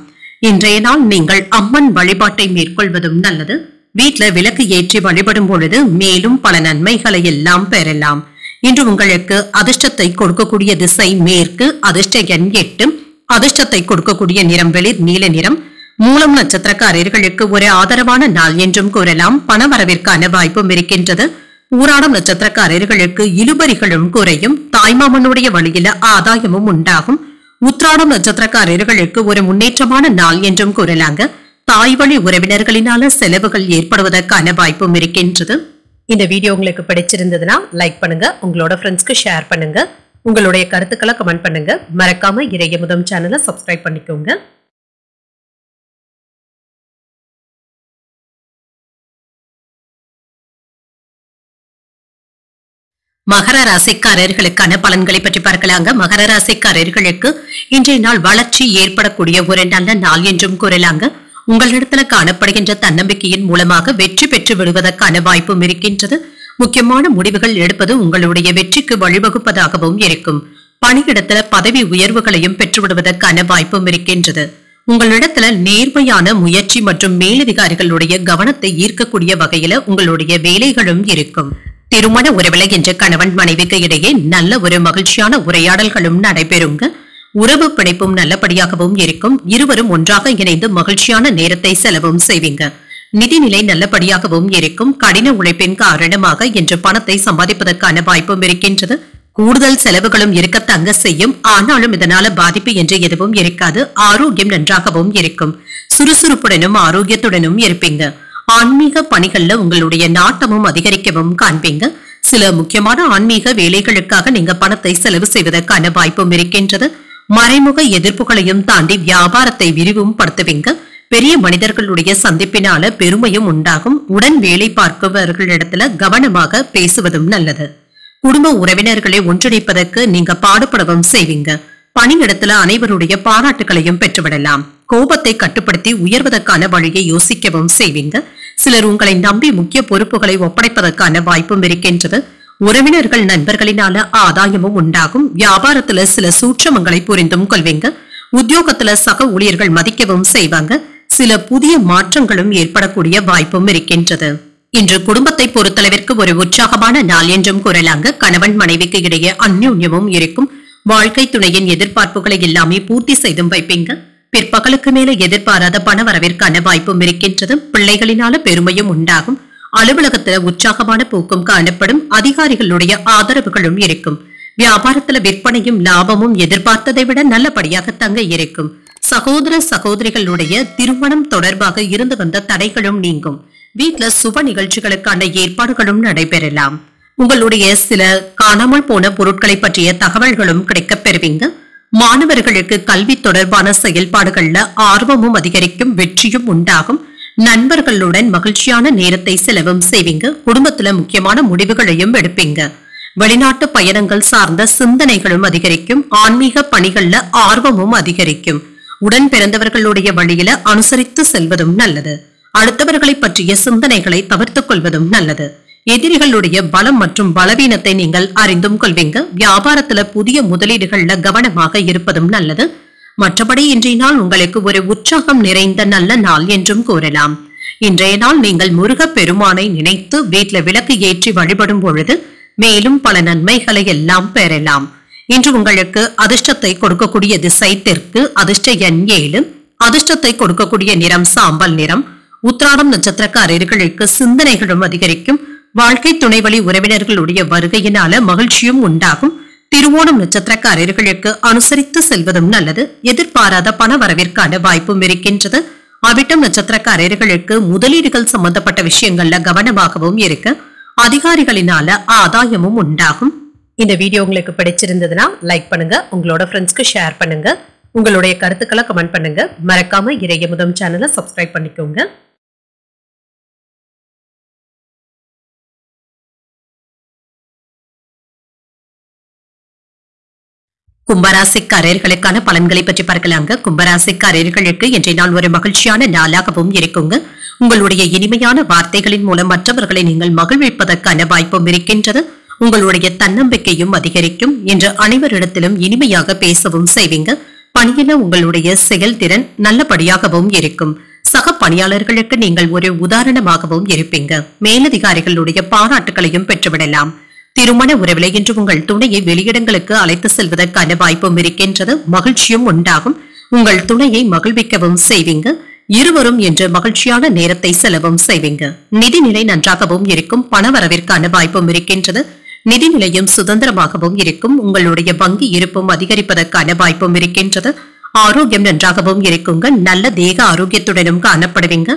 இன்றைய நாள் நீங்கள் அம்மன் வழிபாட்டை மேற்கொள்வதும் நல்லது. வீட்டுல விளக்கு ஏற்றி வழிபடும் பொழுது மேலும் பல நன்மைகளை எல்லாம் பெறலாம். இன்று உங்களுக்கு அதிர்ஷ்டத்தை கொடுக்கக்கூடிய திசை மேற்கு. அதிர்ஷ்ட எண் 8. அதிர்ஷ்டத்தை கொடுக்கக்கூடிய நிறம் வெளிர் நீல நிறம். மூலம் நட்சத்திரக்காரர்களுக்கு ஒரு ஆதரவான நாள் என்றும் கூறலாம். பணவரவிற்கான வாய்ப்பும் இருக்கின்றது. ஊராடம் நட்சத்திரக்காரர்களுக்கு இழுபறிகளும் குறையும். தாய்மாமனுடைய வழியில ஆதாயமும் உண்டாகும். உத்ராடம் நட்சத்திரக்காரர்களுக்கு ஒரு முன்னேற்றமான நாள் என்றும் கூறலாங்க. தாய் வழி உறவினர்களினால செலவுகள் ஏற்படுவதற்கான வாய்ப்பும் இருக்கின்றது. இந்த வீடியோ உங்களுக்கு பிடிச்சிருந்ததுன்னா லைக் பண்ணுங்க. உங்களோட ஃப்ரெண்ட்ஸ்க்கு ஷேர் பண்ணுங்க. உங்களுடைய கருத்துக்களை கமெண்ட் பண்ணுங்க. மறக்காம இறையமுதம் சேனலை சப்ஸ்கிரைப் பண்ணிக்கோங்க. மகர ராசிக்காரர்களுக்கான பலன்களை பற்றி பார்க்கலாங்க. மகர ராசிக்காரர்களுக்கு இன்றைய நாள் வளர்ச்சி ஏற்படக்கூடிய ஒரு நல்ல நாள் என்றும் கூறலாங்க. உங்களிடத்துல காணப்படுகின்ற தன்னம்பிக்கையின் மூலமாக வெற்றி பெற்று விடுவதற்கான வாய்ப்பும் இருக்கின்றது. முக்கியமான முடிவுகள் எடுப்பது உங்களுடைய வெற்றிக்கு வழிவகுப்பதாகவும் இருக்கும். பணியிடத்துல பதவி உயர்வுகளையும் பெற்றுவிடுவதற்கான வாய்ப்பும் இருக்கின்றது. உங்களிடத்துல நேர்மையான முயற்சி மற்றும் மேலதிகாரிகளுடைய கவனத்தை ஈர்க்கக்கூடிய வகையில உங்களுடைய வேலைகளும் இருக்கும். திருமண உறவிலை என்ற கணவன் மனைவிக்கு இடையே நல்ல ஒரு மகிழ்ச்சியான உரையாடல்களும் நடைபெறுங்க. உறவு பிணைப்பும் நல்லபடியாகவும் இருக்கும். இருவரும் ஒன்றாக இணைந்து மகிழ்ச்சியான நேரத்தை செலவும் செய்வீங்க. நிதிநிலை நல்லபடியாகவும் இருக்கும். கடின உழைப்பின் காரணமாக இன்று பணத்தை சம்பாதிப்பதற்கான வாய்ப்பும் இருக்கின்றது. கூடுதல் செலவுகளும் இருக்க தங்க செய்யும். ஆனாலும் இதனால பாதிப்பு என்று எதுவும் இருக்காது. ஆரோக்கியம் நன்றாகவும் இருக்கும். சுறுசுறுப்புடனும் ஆரோக்கியத்துடனும் இருப்பீங்க. ஆன்மீக பணிகள்ல உங்களுடைய நாட்டமும் அதிகரிக்கவும் காண்பீங்க. சில முக்கியமான ஆன்மீக வேலைகளுக்காக நீங்க பணத்தை செலவு செய்வதற்கான வாய்ப்பும் இருக்கின்றது. மறைமுக எதிர்ப்புகளையும் தாண்டி வியாபாரத்தை விரிவும் படுத்துவீங்க. பெரிய மனிதர்களுடைய சந்திப்பினால பெருமையும் உண்டாகும். உடன் வேலை பார்ப்பவர்களிடத்துல கவனமாக பேசுவதும் நல்லது. குடும்ப உறவினர்களை ஒன்றிணைப்பதற்கு நீங்க பாடுபடவும் செய்வீங்க. பணியிடத்துல அனைவருடைய பாராட்டுகளையும் பெற்றுவிடலாம். கோபத்தை கட்டுப்படுத்தி உயர்வதற்கான வழியை யோசிக்கவும் செய்வீங்க. சிலர் உங்களை நம்பி முக்கிய பொறுப்புகளை ஒப்படைப்பதற்கான வாய்ப்பும் இருக்கின்றது. உறவினர்கள் நண்பர்களினால ஆதாயமும் உண்டாகும். வியாபாரத்துல சில சூட்சமங்களை புரிந்தும் கொள்வீங்க. உத்தியோகத்துல சக ஊழியர்கள் மதிக்கவும் செய்வாங்க. சில புதிய மாற்றங்களும் ஏற்படக்கூடிய வாய்ப்பும் இருக்கின்றது. இன்று குடும்பத்தை பொறுத்தளவிற்கு ஒரு உற்சாகமான நாள் என்றும் கூறலாங்க. கணவன் மனைவிக்கு இடையே அந்யோன்யமும் இருக்கும். வாழ்க்கை துணையின் எதிர்பார்ப்புகளை எல்லாமே பூர்த்தி செய்தும் வைப்பீங்க. பிற்பகலுக்கு மேல எதிர்பாராத பணவரவிற்கான வாய்ப்பும் இருக்கின்றது. பிள்ளைகளினால பெருமையும் உண்டாகும். அலுவலகத்துல உற்சாகமான போக்கும் காணப்படும். அதிகாரிகளுடைய ஆதரவுகளும் இருக்கும். வியாபாரத்துல விற்பனையும் லாபமும் எதிர்பார்த்ததை விட நல்லபடியாக தங்க இருக்கும். சகோதர சகோதரிகளுடைய திருமணம் தொடர்பாக இருந்து வந்த தடைகளும் நீங்கும். வீட்டுல சுப நிகழ்ச்சிகளுக்கான ஏற்பாடுகளும் நடைபெறலாம். உங்களுடைய சில காணாமல் போன பொருட்களை பற்றிய தகவல்களும் கிடைக்கப் பெறுவீங்க. மாணவர்களுக்கு கல்வி தொடர்பான செயல்பாடுகள்ல ஆர்வமும் அதிகரிக்கும். வெற்றியும் உண்டாகும். நண்பர்களுடன் மகிழ்ச்சியான நேரத்தை செலவும் செய்வீங்க. குடும்பத்துல முக்கியமான முடிவுகளையும் எடுப்பீங்க. வெளிநாட்டு பயணங்கள் சார்ந்த சிந்தனைகளும் அதிகரிக்கும். ஆன்மீக பணிகள்ல ஆர்வமும் அதிகரிக்கும். உடன் பிறந்தவர்களுடைய வழியில அனுசரித்து செல்வதும் நல்லது. அடுத்தவர்களை பற்றிய சிந்தனைகளை தவிர்த்துக் கொள்வதும் நல்லது. எதிரிகளுடைய பலம் மற்றும் பலவீனத்தை நீங்கள் அறிந்தும் கொள்வீங்க. வியாபாரத்துல புதிய முதலீடுகள்ல கவனமாக இருப்பதும் நல்லது. மற்றபடி இன்றைய நாள் உங்களுக்கு ஒரு உற்சாகம் நிறைந்த நல்ல நாள் என்றும் கூறலாம். இன்றைய நாள் நீங்கள் முருக பெருமானை நினைத்து வீட்டுல விளக்கு ஏற்றி வழிபடும் பொழுது மேலும் பல நன்மைகளை எல்லாம் பெறலாம். இன்று உங்களுக்கு அதிர்ஷ்டத்தை கொடுக்கக்கூடிய திசை தெற்கு. அதிர்ஷ்ட எண் 7. அதிர்ஷ்டத்தை கொடுக்கக்கூடிய நிறம் சாம்பல் நிறம். உத்திராடம் நட்சத்திரக்காரர்களுக்கு சிந்தனைகளும் அதிகரிக்கும். வாழ்க்கை துணை வழி உறவினர்களுடைய வருகையினால மகிழ்ச்சியும் உண்டாகும். திருவோணம் நட்சத்திரக்காரர்களுக்கு அனுசரித்து செல்வதும் நல்லது. எதிர்பாராத பண வரவிற்கான வாய்ப்பும் இருக்கின்றது. அவிட்டம் நட்சத்திரக்காரர்களுக்கு முதலீடுகள் சம்பந்தப்பட்ட விஷயங்கள்ல கவனமாகவும் இருக்க. அதிகாரிகளினால ஆதாயமும் உண்டாகும். இந்த வீடியோ உங்களுக்கு பிடிச்சிருந்ததுன்னா லைக் பண்ணுங்க. உங்களோட ஃப்ரெண்ட்ஸ்க்கு ஷேர் பண்ணுங்க. உங்களுடைய கருத்துக்களை கமெண்ட் பண்ணுங்க. மறக்காம இறையமுதம் சேனலை சப்ஸ்கிரைப் பண்ணிக்கோங்க. கும்பராசிக்காரர்களுக்கான பலன்களை பற்றி பார்க்கலாங்க. கும்பராசிக்காரர்களுக்கு இன்றைய நாள் ஒரு மகிழ்ச்சியான நாளாகவும் இருக்குங்க. உங்களுடைய இனிமையான வார்த்தைகளின் மூலம் மற்றவர்களை நீங்கள் மகிழ்விப்பதற்கான வாய்ப்பும் இருக்கின்றது. உங்களுடைய தன்னம்பிக்கையும் அதிகரிக்கும். இன்று அனைவரிடத்திலும் இனிமையாக பேசவும் செய்வீங்க. பணியில உங்களுடைய செயல்திறன் நல்லபடியாகவும் இருக்கும். சக பணியாளர்களுக்கு நீங்கள் ஒரு உதாரணமாகவும் இருப்பீங்க. மேலதிகாரிகளுடைய பாராட்டுகளையும் பெற்றுவிடலாம். திருமண உறவில இன்று உங்கள் துணையை வெளியிடங்களுக்கு அழைத்து செல்வதற்கான வாய்ப்பும் இருக்கின்றது. மகிழ்ச்சியும் உண்டாகும். உங்கள் துணையை மகிழ்விக்கவும் செய்வீங்க. இருவரும் என்று மகிழ்ச்சியான நேரத்தை செலவும் செய்வீங்க. நிதிநிலை நன்றாகவும் இருக்கும். பணவரவிற்கான வாய்ப்பும் இருக்கின்றது. நிதிநிலையும் சுதந்திரமாகவும் இருக்கும். உங்களுடைய வங்கி இருப்பும் அதிகரிப்பதற்கான வாய்ப்பும் இருக்கின்றது. ஆரோக்கியம் நன்றாகவும் இருக்குங்க. நல்ல தேக ஆரோக்கியத்துடனும் காணப்படுவீங்க.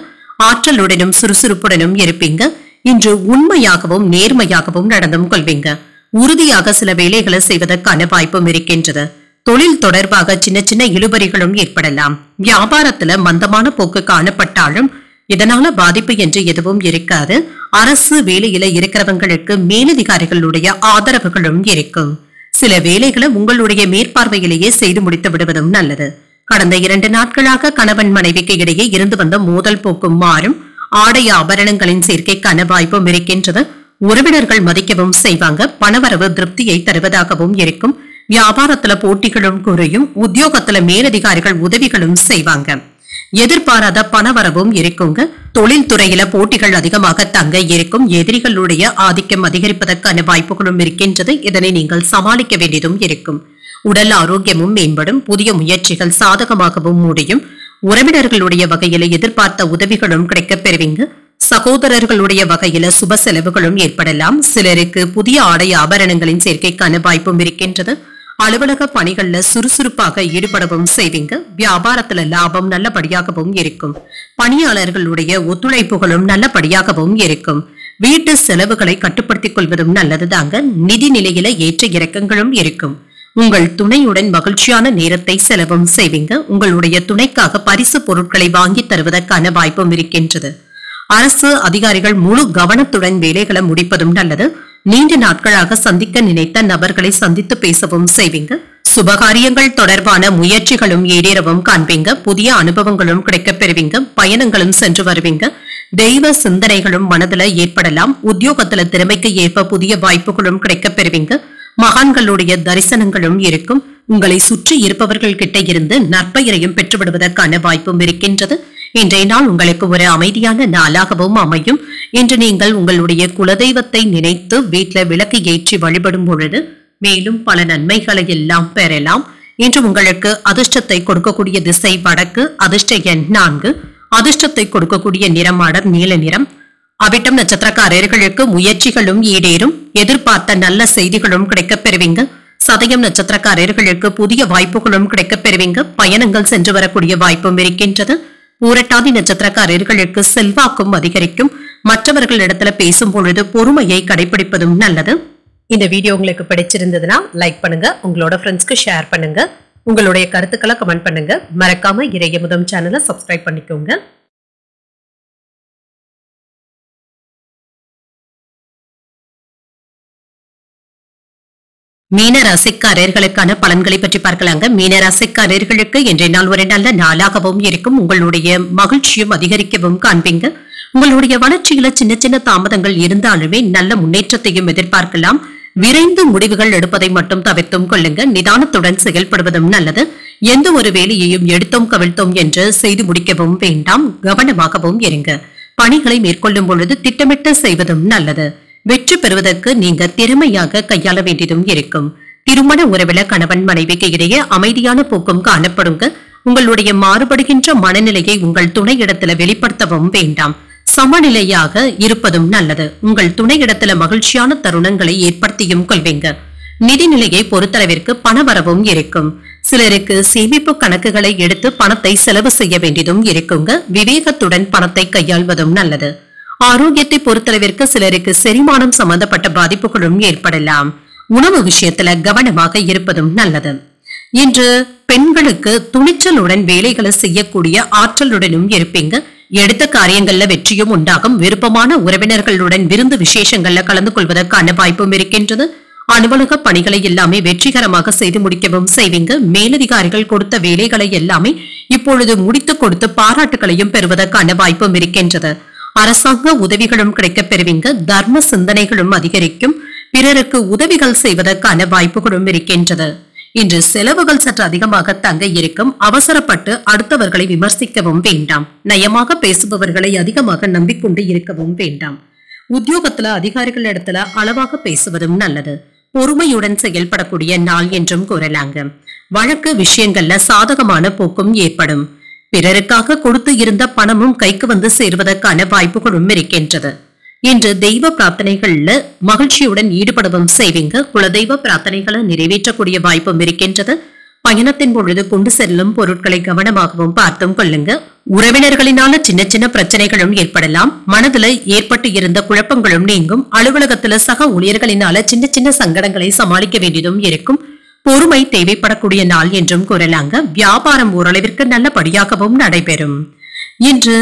ஆற்றலுடனும் சுறுசுறுப்புடனும் இருப்பீங்க. இன்று உண்மையாகவும் நேர்மையாகவும் நடந்தும் கொள்வீங்க. உறுதியாக சில வேலைகளை செய்வதற்கான வாய்ப்பும் இருக்கின்றது. தொழில் தொடர்பாக சின்ன சின்ன இழுபறிகளும் ஏற்படலாம். வியாபாரத்துல மந்தமான போக்கு காணப்பட்டாலும் இதனால பாதிப்பு என்று எதுவும் இருக்காது. அரசு வேலையில இருக்கிறவங்களுக்கு மேலதிகாரிகளுடைய ஆதரவுகளும் இருக்கும். சில வேலைகளை உங்களுடைய மேற்பார்வையிலேயே செய்து முடித்து விடுவதும் நல்லது. கடந்த 2 நாட்களாக கணவன் மனைவிக்கு இடையே இருந்து வந்த மோதல் போக்கும் மாறும். ஆடை ஆபரணங்களின் சேர்க்கைக்கான வாய்ப்பும் இருக்கின்றது. உறவினர்கள் மதிக்கவும் செய்வாங்க. பணவரவு திருப்தியை தருவதாகவும் இருக்கும். வியாபாரத்துல போட்டிகளும் குறையும். உத்தியோகத்துல மேலதிகாரிகள் உதவிகளும் செய்வாங்க. எதிர்பாராத பணவரவும் இருக்குங்க. தொழில் துறையில போட்டிகள் அதிகமாக தங்க இருக்கும். எதிரிகளுடைய ஆதிக்கம் அதிகரிப்பதற்கான வாய்ப்புகளும் இருக்கின்றது. இதனை நீங்கள் சமாளிக்க வேண்டியதும் இருக்கும். உடல் ஆரோக்கியமும் மேம்படும். புதிய முயற்சிகள் சாதகமாகவும் முடியும். உறவினர்களுடைய வகையில எதிர்பார்த்த உதவிகளும் கிடைக்கப் பெறுவீங்க. சகோதரர்களுடைய வகையில சுப செலவுகளும் ஏற்படலாம். சிலருக்கு புதிய ஆடை ஆபரணங்களின் சேர்க்கைக்கான வாய்ப்பும் இருக்கின்றது. அலுவலக பணிகள்ல சுறுசுறுப்பாக ஈடுபடவும் செய்வீங்க. வியாபாரத்துல லாபம் நல்லபடியாகவும் இருக்கும். பணியாளர்களுடைய ஒத்துழைப்புகளும் நல்லபடியாகவும் இருக்கும். வீட்டு செலவுகளை கட்டுப்படுத்திக் கொள்வதும் நல்லதுதாங்க. நிதி நிலையில ஏற்ற இறக்கங்களும் இருக்கும். உங்கள் துணையுடன் மகிழ்ச்சியான நேரத்தை செலவும் செய்வீங்க. உங்களுடைய துணைக்காக பரிசு பொருட்களை வாங்கி தருவதற்கான வாய்ப்பும் இருக்கின்றது. அரசு அதிகாரிகள் முழு கவனத்துடன் வேலைகளை முடிப்பதும் நல்லது. நீண்ட நாட்களாக சந்திக்க நினைத்த நபர்களை சந்தித்து பேசவும் செய்வீங்க. சுபகாரியங்கள் தொடர்பான முயற்சிகளும் ஈடேறவும் காண்பீங்க. புதிய அனுபவங்களும் கிடைக்கப் பெறுவீங்க. பயணங்களும் சென்று வருவீங்க. தெய்வ சிந்தனைகளும் மனதில் ஏற்படலாம். உத்தியோகத்துல திறமைக்கு ஏற்ப புதிய வாய்ப்புகளும் கிடைக்கப் பெறுவீங்க. மகான்களுடைய தரிசனங்களும் இருக்கும். உங்களை சுற்றி இருப்பவர்கள் கிட்ட இருந்து நற்பெயரையும் பெற்றுவிடுவதற்கான வாய்ப்பும் இருக்கின்றது. இன்றைய நாள் உங்களுக்கு ஒரு அமைதியான நாளாகவும் அமையும். இன்று நீங்கள் உங்களுடைய குலதெய்வத்தை நினைத்து வீட்டில் விளக்கு ஏற்றி வழிபடும் பொழுது மேலும் பல நன்மைகளை எல்லாம் பெறலாம். இன்று உங்களுக்கு அதிர்ஷ்டத்தை கொடுக்கக்கூடிய திசை வடக்கு. அதிர்ஷ்ட எண் 4. அதிர்ஷ்டத்தை கொடுக்கக்கூடிய நிறமாடர் நீல நிறம். அவிட்டம் நட்சத்திரக்காரர்களுக்கு முயற்சிகளும் ஈடேறும். எதிர்பார்த்த நல்ல செய்திகளும் கிடைக்கப் பெறுவீங்க. சதயம் நட்சத்திரக்காரர்களுக்கு புதிய வாய்ப்புகளும் கிடைக்கப் பெறுவீங்க. பயணங்கள் சென்று வரக்கூடிய வாய்ப்பும் இருக்கின்றது. பூரட்டாதி நட்சத்திரக்காரர்களுக்கு செல்வாக்கும் அதிகரிக்கும். மற்றவர்களிடத்துல பேசும் பொழுது பொறுமையை கடைபிடிப்பதும் நல்லது. இந்த வீடியோ உங்களுக்கு பிடிச்சிருந்ததுன்னா லைக் பண்ணுங்க, உங்களோட ஃப்ரெண்ட்ஸ்க்கு ஷேர் பண்ணுங்க, உங்களுடைய கருத்துக்களை கமெண்ட் பண்ணுங்க. மறக்காம இறையமுதம் சேனலை சப்ஸ்கிரைப் பண்ணிக்கோங்க. மீன ராசிக்காரர்களுக்கான பலன்களை பற்றி பார்க்கலாங்க. மீன ராசிக்காரர்களுக்கு இன்றைய நாள் ஒரு நல்ல நாளாகவும் இருக்கும். உங்களுடைய மகிழ்ச்சியும் அதிகரிக்கவும் காண்பீங்க. உங்களுடைய வளர்ச்சியில சின்ன சின்ன தாமதங்கள் இருந்தாலுமே நல்ல முன்னேற்றத்தையும் எதிர்பார்க்கலாம். விரைந்து முடிவுகள் எடுப்பதை மட்டும் தவிர்த்தும் கொள்ளுங்க. நிதானத்துடன் செயல்படுவதும் நல்லது. எந்த ஒரு வேலையையும் எடுத்தோம் கவிழ்த்தோம் என்று செய்து முடிக்கவும் வேண்டாம். கவனமாகவும் இருங்க. பணிகளை மேற்கொள்ளும் பொழுது திட்டமிட்டு செய்வதும் நல்லது. வெற்றி பெறுவதற்கு நீங்க திறமையாக கையாள வேண்டியதும் இருக்கும். திருமண உறவில கணவன் மனைவிக்கு இடையே அமைதியான போக்கும் காணப்படுங்க. உங்களுடைய மாறுபடுகின்ற மனநிலையை உங்கள் துணையிடத்துல வெளிப்படுத்தவும் வேண்டாம். சமநிலையாக இருப்பதும் நல்லது. உங்கள் துணையிடத்துல மகிழ்ச்சியான தருணங்களை ஏற்படுத்தியும் கொள்வீங்க. நிதிநிலையை பொறுத்தளவிற்கு பணவரவும் இருக்கும். சிலருக்கு சேமிப்பு கணக்குகளை எடுத்து பணத்தை செலவு செய்ய வேண்டியதும் இருக்குங்க. விவேகத்துடன் பணத்தை கையாள்வதும் நல்லது. ஆரோக்கியத்தை பொறுத்தளவிற்கு சிலருக்கு செரிமானம் சம்பந்தப்பட்ட பாதிப்புகளும் ஏற்படலாம். உணவு விஷயத்துல கவனமாக இருப்பதும் நல்லது. இன்று பெண்களுக்கு துணிச்சலுடன் வேலைகளை செய்யக்கூடிய ஆற்றலுடனும் இருப்பீங்க. எடுத்த காரியங்கள்ல வெற்றியும் உண்டாகும். விருப்பமான உறவினர்களுடன் விருந்து விசேஷங்கள்ல கலந்து கொள்வதற்கான வாய்ப்பும் இருக்கின்றது. அலுவலக பணிகளை எல்லாமே வெற்றிகரமாக செய்து முடிக்கவும் செய்வீங்க. மேலதிகாரிகள் கொடுத்த வேலைகளை எல்லாமே இப்பொழுது முடித்து கொடுத்து பாராட்டுகளையும் பெறுவதற்கான வாய்ப்பும் இருக்கின்றது. அரசாங்க உதவிகளும் கிடைக்கப் பெறுவீங்க. தர்ம சிந்தனைகளும் அதிகரிக்கும். பிறருக்கு உதவிகள் செய்வதற்கான வாய்ப்புகளும் இருக்கின்றது. இன்று செலவுகள் சற்று அதிகமாக தங்க இருக்கும். அவசரப்பட்டு அடுத்தவர்களை விமர்சிக்கவும் வேண்டாம். நயமாக பேசுபவர்களை அதிகமாக நம்பிக்கொண்டு இருக்கவும் வேண்டாம். உத்தியோகத்துல அதிகாரிகள் இடத்துல அளவாக பேசுவதும் நல்லது. பொறுமையுடன் செயல்படக்கூடிய நாள் என்றும் கூறலாங்க. வழக்கு விஷயங்கள்ல சாதகமான போக்கும் ஏற்படும். பிறருக்காக கொடுத்து இருந்த பணமும் கைக்கு வந்து சேர்வதற்கான வாய்ப்புகளும் இருக்கின்றது. இன்று தெய்வ பிரார்த்தனைகள்ல மகிழ்ச்சியுடன் ஈடுபடவும் செய்வீங்க. குலதெய்வ பிரார்த்தனைகளை நிறைவேற்றக்கூடிய வாய்ப்பும் இருக்கின்றது. பயணத்தின் பொழுது கொண்டு செல்லும் பொருட்களை கவனமாகவும் பார்த்தும் கொள்ளுங்க. உறவினர்களினால சின்ன சின்ன பிரச்சனைகளும் ஏற்படலாம். மனதுல ஏற்பட்டு இருந்த குழப்பங்களும் நீங்கும். அலுவலகத்துல சக ஊழியர்களினால சின்ன சின்ன சங்கடங்களை சமாளிக்க வேண்டியதும் இருக்கும். பொறுமை தேவைப்படக்கூடிய நாள் என்றும் கூறலாங்க. வியாபாரம் ஓரளவிற்கு நல்லபடியாகவும் நடைபெறும். இன்று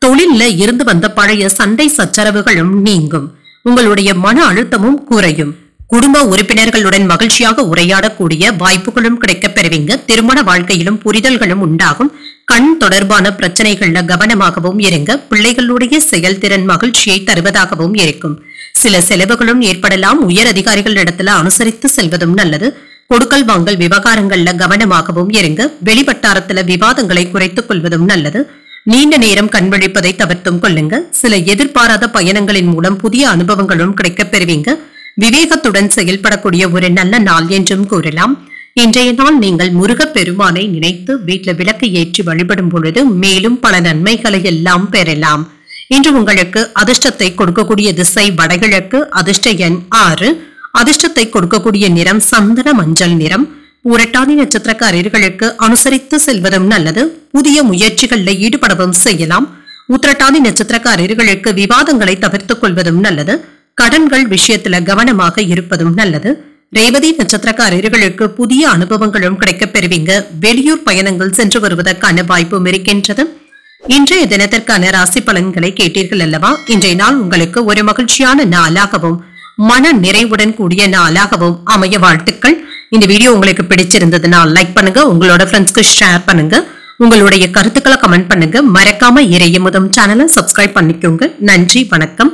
தொழில்ல இருந்து வந்த பழைய சண்டை சச்சரவுகளும் நீங்கும். உங்களுடைய மன அழுத்தமும் குறையும். குடும்ப உறுப்பினர்களுடன் மகிழ்ச்சியாக உரையாடக்கூடிய வாய்ப்புகளும் கிடைக்கப் பெறுவீங்க. திருமண வாழ்க்கையிலும் புரிதல்களும் உண்டாகும். கண் தொடர்பான பிரச்சனைகள்ல கவனமாகவும் இருங்க. பிள்ளைகளுடைய செயல்திறன் மகிழ்ச்சியை தருவதாகவும் இருக்கும். சில செலவுகளும் ஏற்படலாம். உயர் அதிகாரிகளிடத்துல அனுசரித்து செல்வதும் நல்லது. கொடுக்கல் வாங்கல் விவகாரங்கள்ல கவனமாகவும் இருங்க. வெளிவட்டாரத்துல விவாதங்களை குறைத்துக் கொள்வதும் நல்லது. நீண்ட நேரம் கண்விழிப்பதை தவிர்த்தும் கொள்ளுங்க. சில எதிர்பாராத பயணங்களின் மூலம் புதிய அனுபவங்களும் கிடைக்கப் பெறுவீங்க. விவேகத்துடன் செயல்படக்கூடிய ஒரு நல்ல நாள் என்றும் கூறலாம். இன்றைய நாள் நீங்கள் முருகப் பெருமானை நினைத்து வீட்டில் விளக்கு ஏற்றி வழிபடும் பொழுது மேலும் பல நன்மைகளை எல்லாம் பெறலாம். இன்று உங்களுக்கு அதிர்ஷ்டத்தை கொடுக்கக்கூடிய திசை வடகிழக்கு. அதிர்ஷ்ட எண் 6. அதிர்ஷ்டத்தை கொடுக்கக்கூடிய நிறம் சந்தன மஞ்சள் நிறம். பூரட்டாதி நட்சத்திரக்காரர்களுக்கு அனுசரித்து செல்வதும் நல்லது. புதிய முயற்சிகளில் ஈடுபடவும் செய்யலாம். உத்திரட்டாதி நட்சத்திரக்காரர்களுக்கு விவாதங்களை தவிர்த்துக் கொள்வதும் நல்லது. கடன்கள் விஷயத்துல கவனமாக இருப்பதும் நல்லது. ரேவதி நட்சத்திரக்காரர்களுக்கு புதிய அனுபவங்களும் கிடைக்கப் பெறுவீங்க. வெளியூர் பயணங்கள் சென்று வருவதற்கான வாய்ப்பும் இருக்கின்றது. இன்றைய தினத்திற்கான ராசி பலன்களை கேட்டீர்கள் அல்லவா? இன்றைய நாள் உங்களுக்கு ஒரு மகிழ்ச்சியான நாளாகவும் மன நிறைவுடன் கூடிய நாளாகவும் அமைய வாழ்த்துக்கள். இந்த வீடியோ உங்களுக்கு பிடிச்சிருந்ததுன்னா லைக் பண்ணுங்க, உங்களோட ஃப்ரெண்ட்ஸ்க்கு ஷேர் பண்ணுங்க, உங்களுடைய கருத்துக்களை கமெண்ட் பண்ணுங்க. மறக்காம இறையமுதம் சேனலை சப்ஸ்கிரைப் பண்ணிக்கோங்க. நன்றி, வணக்கம்.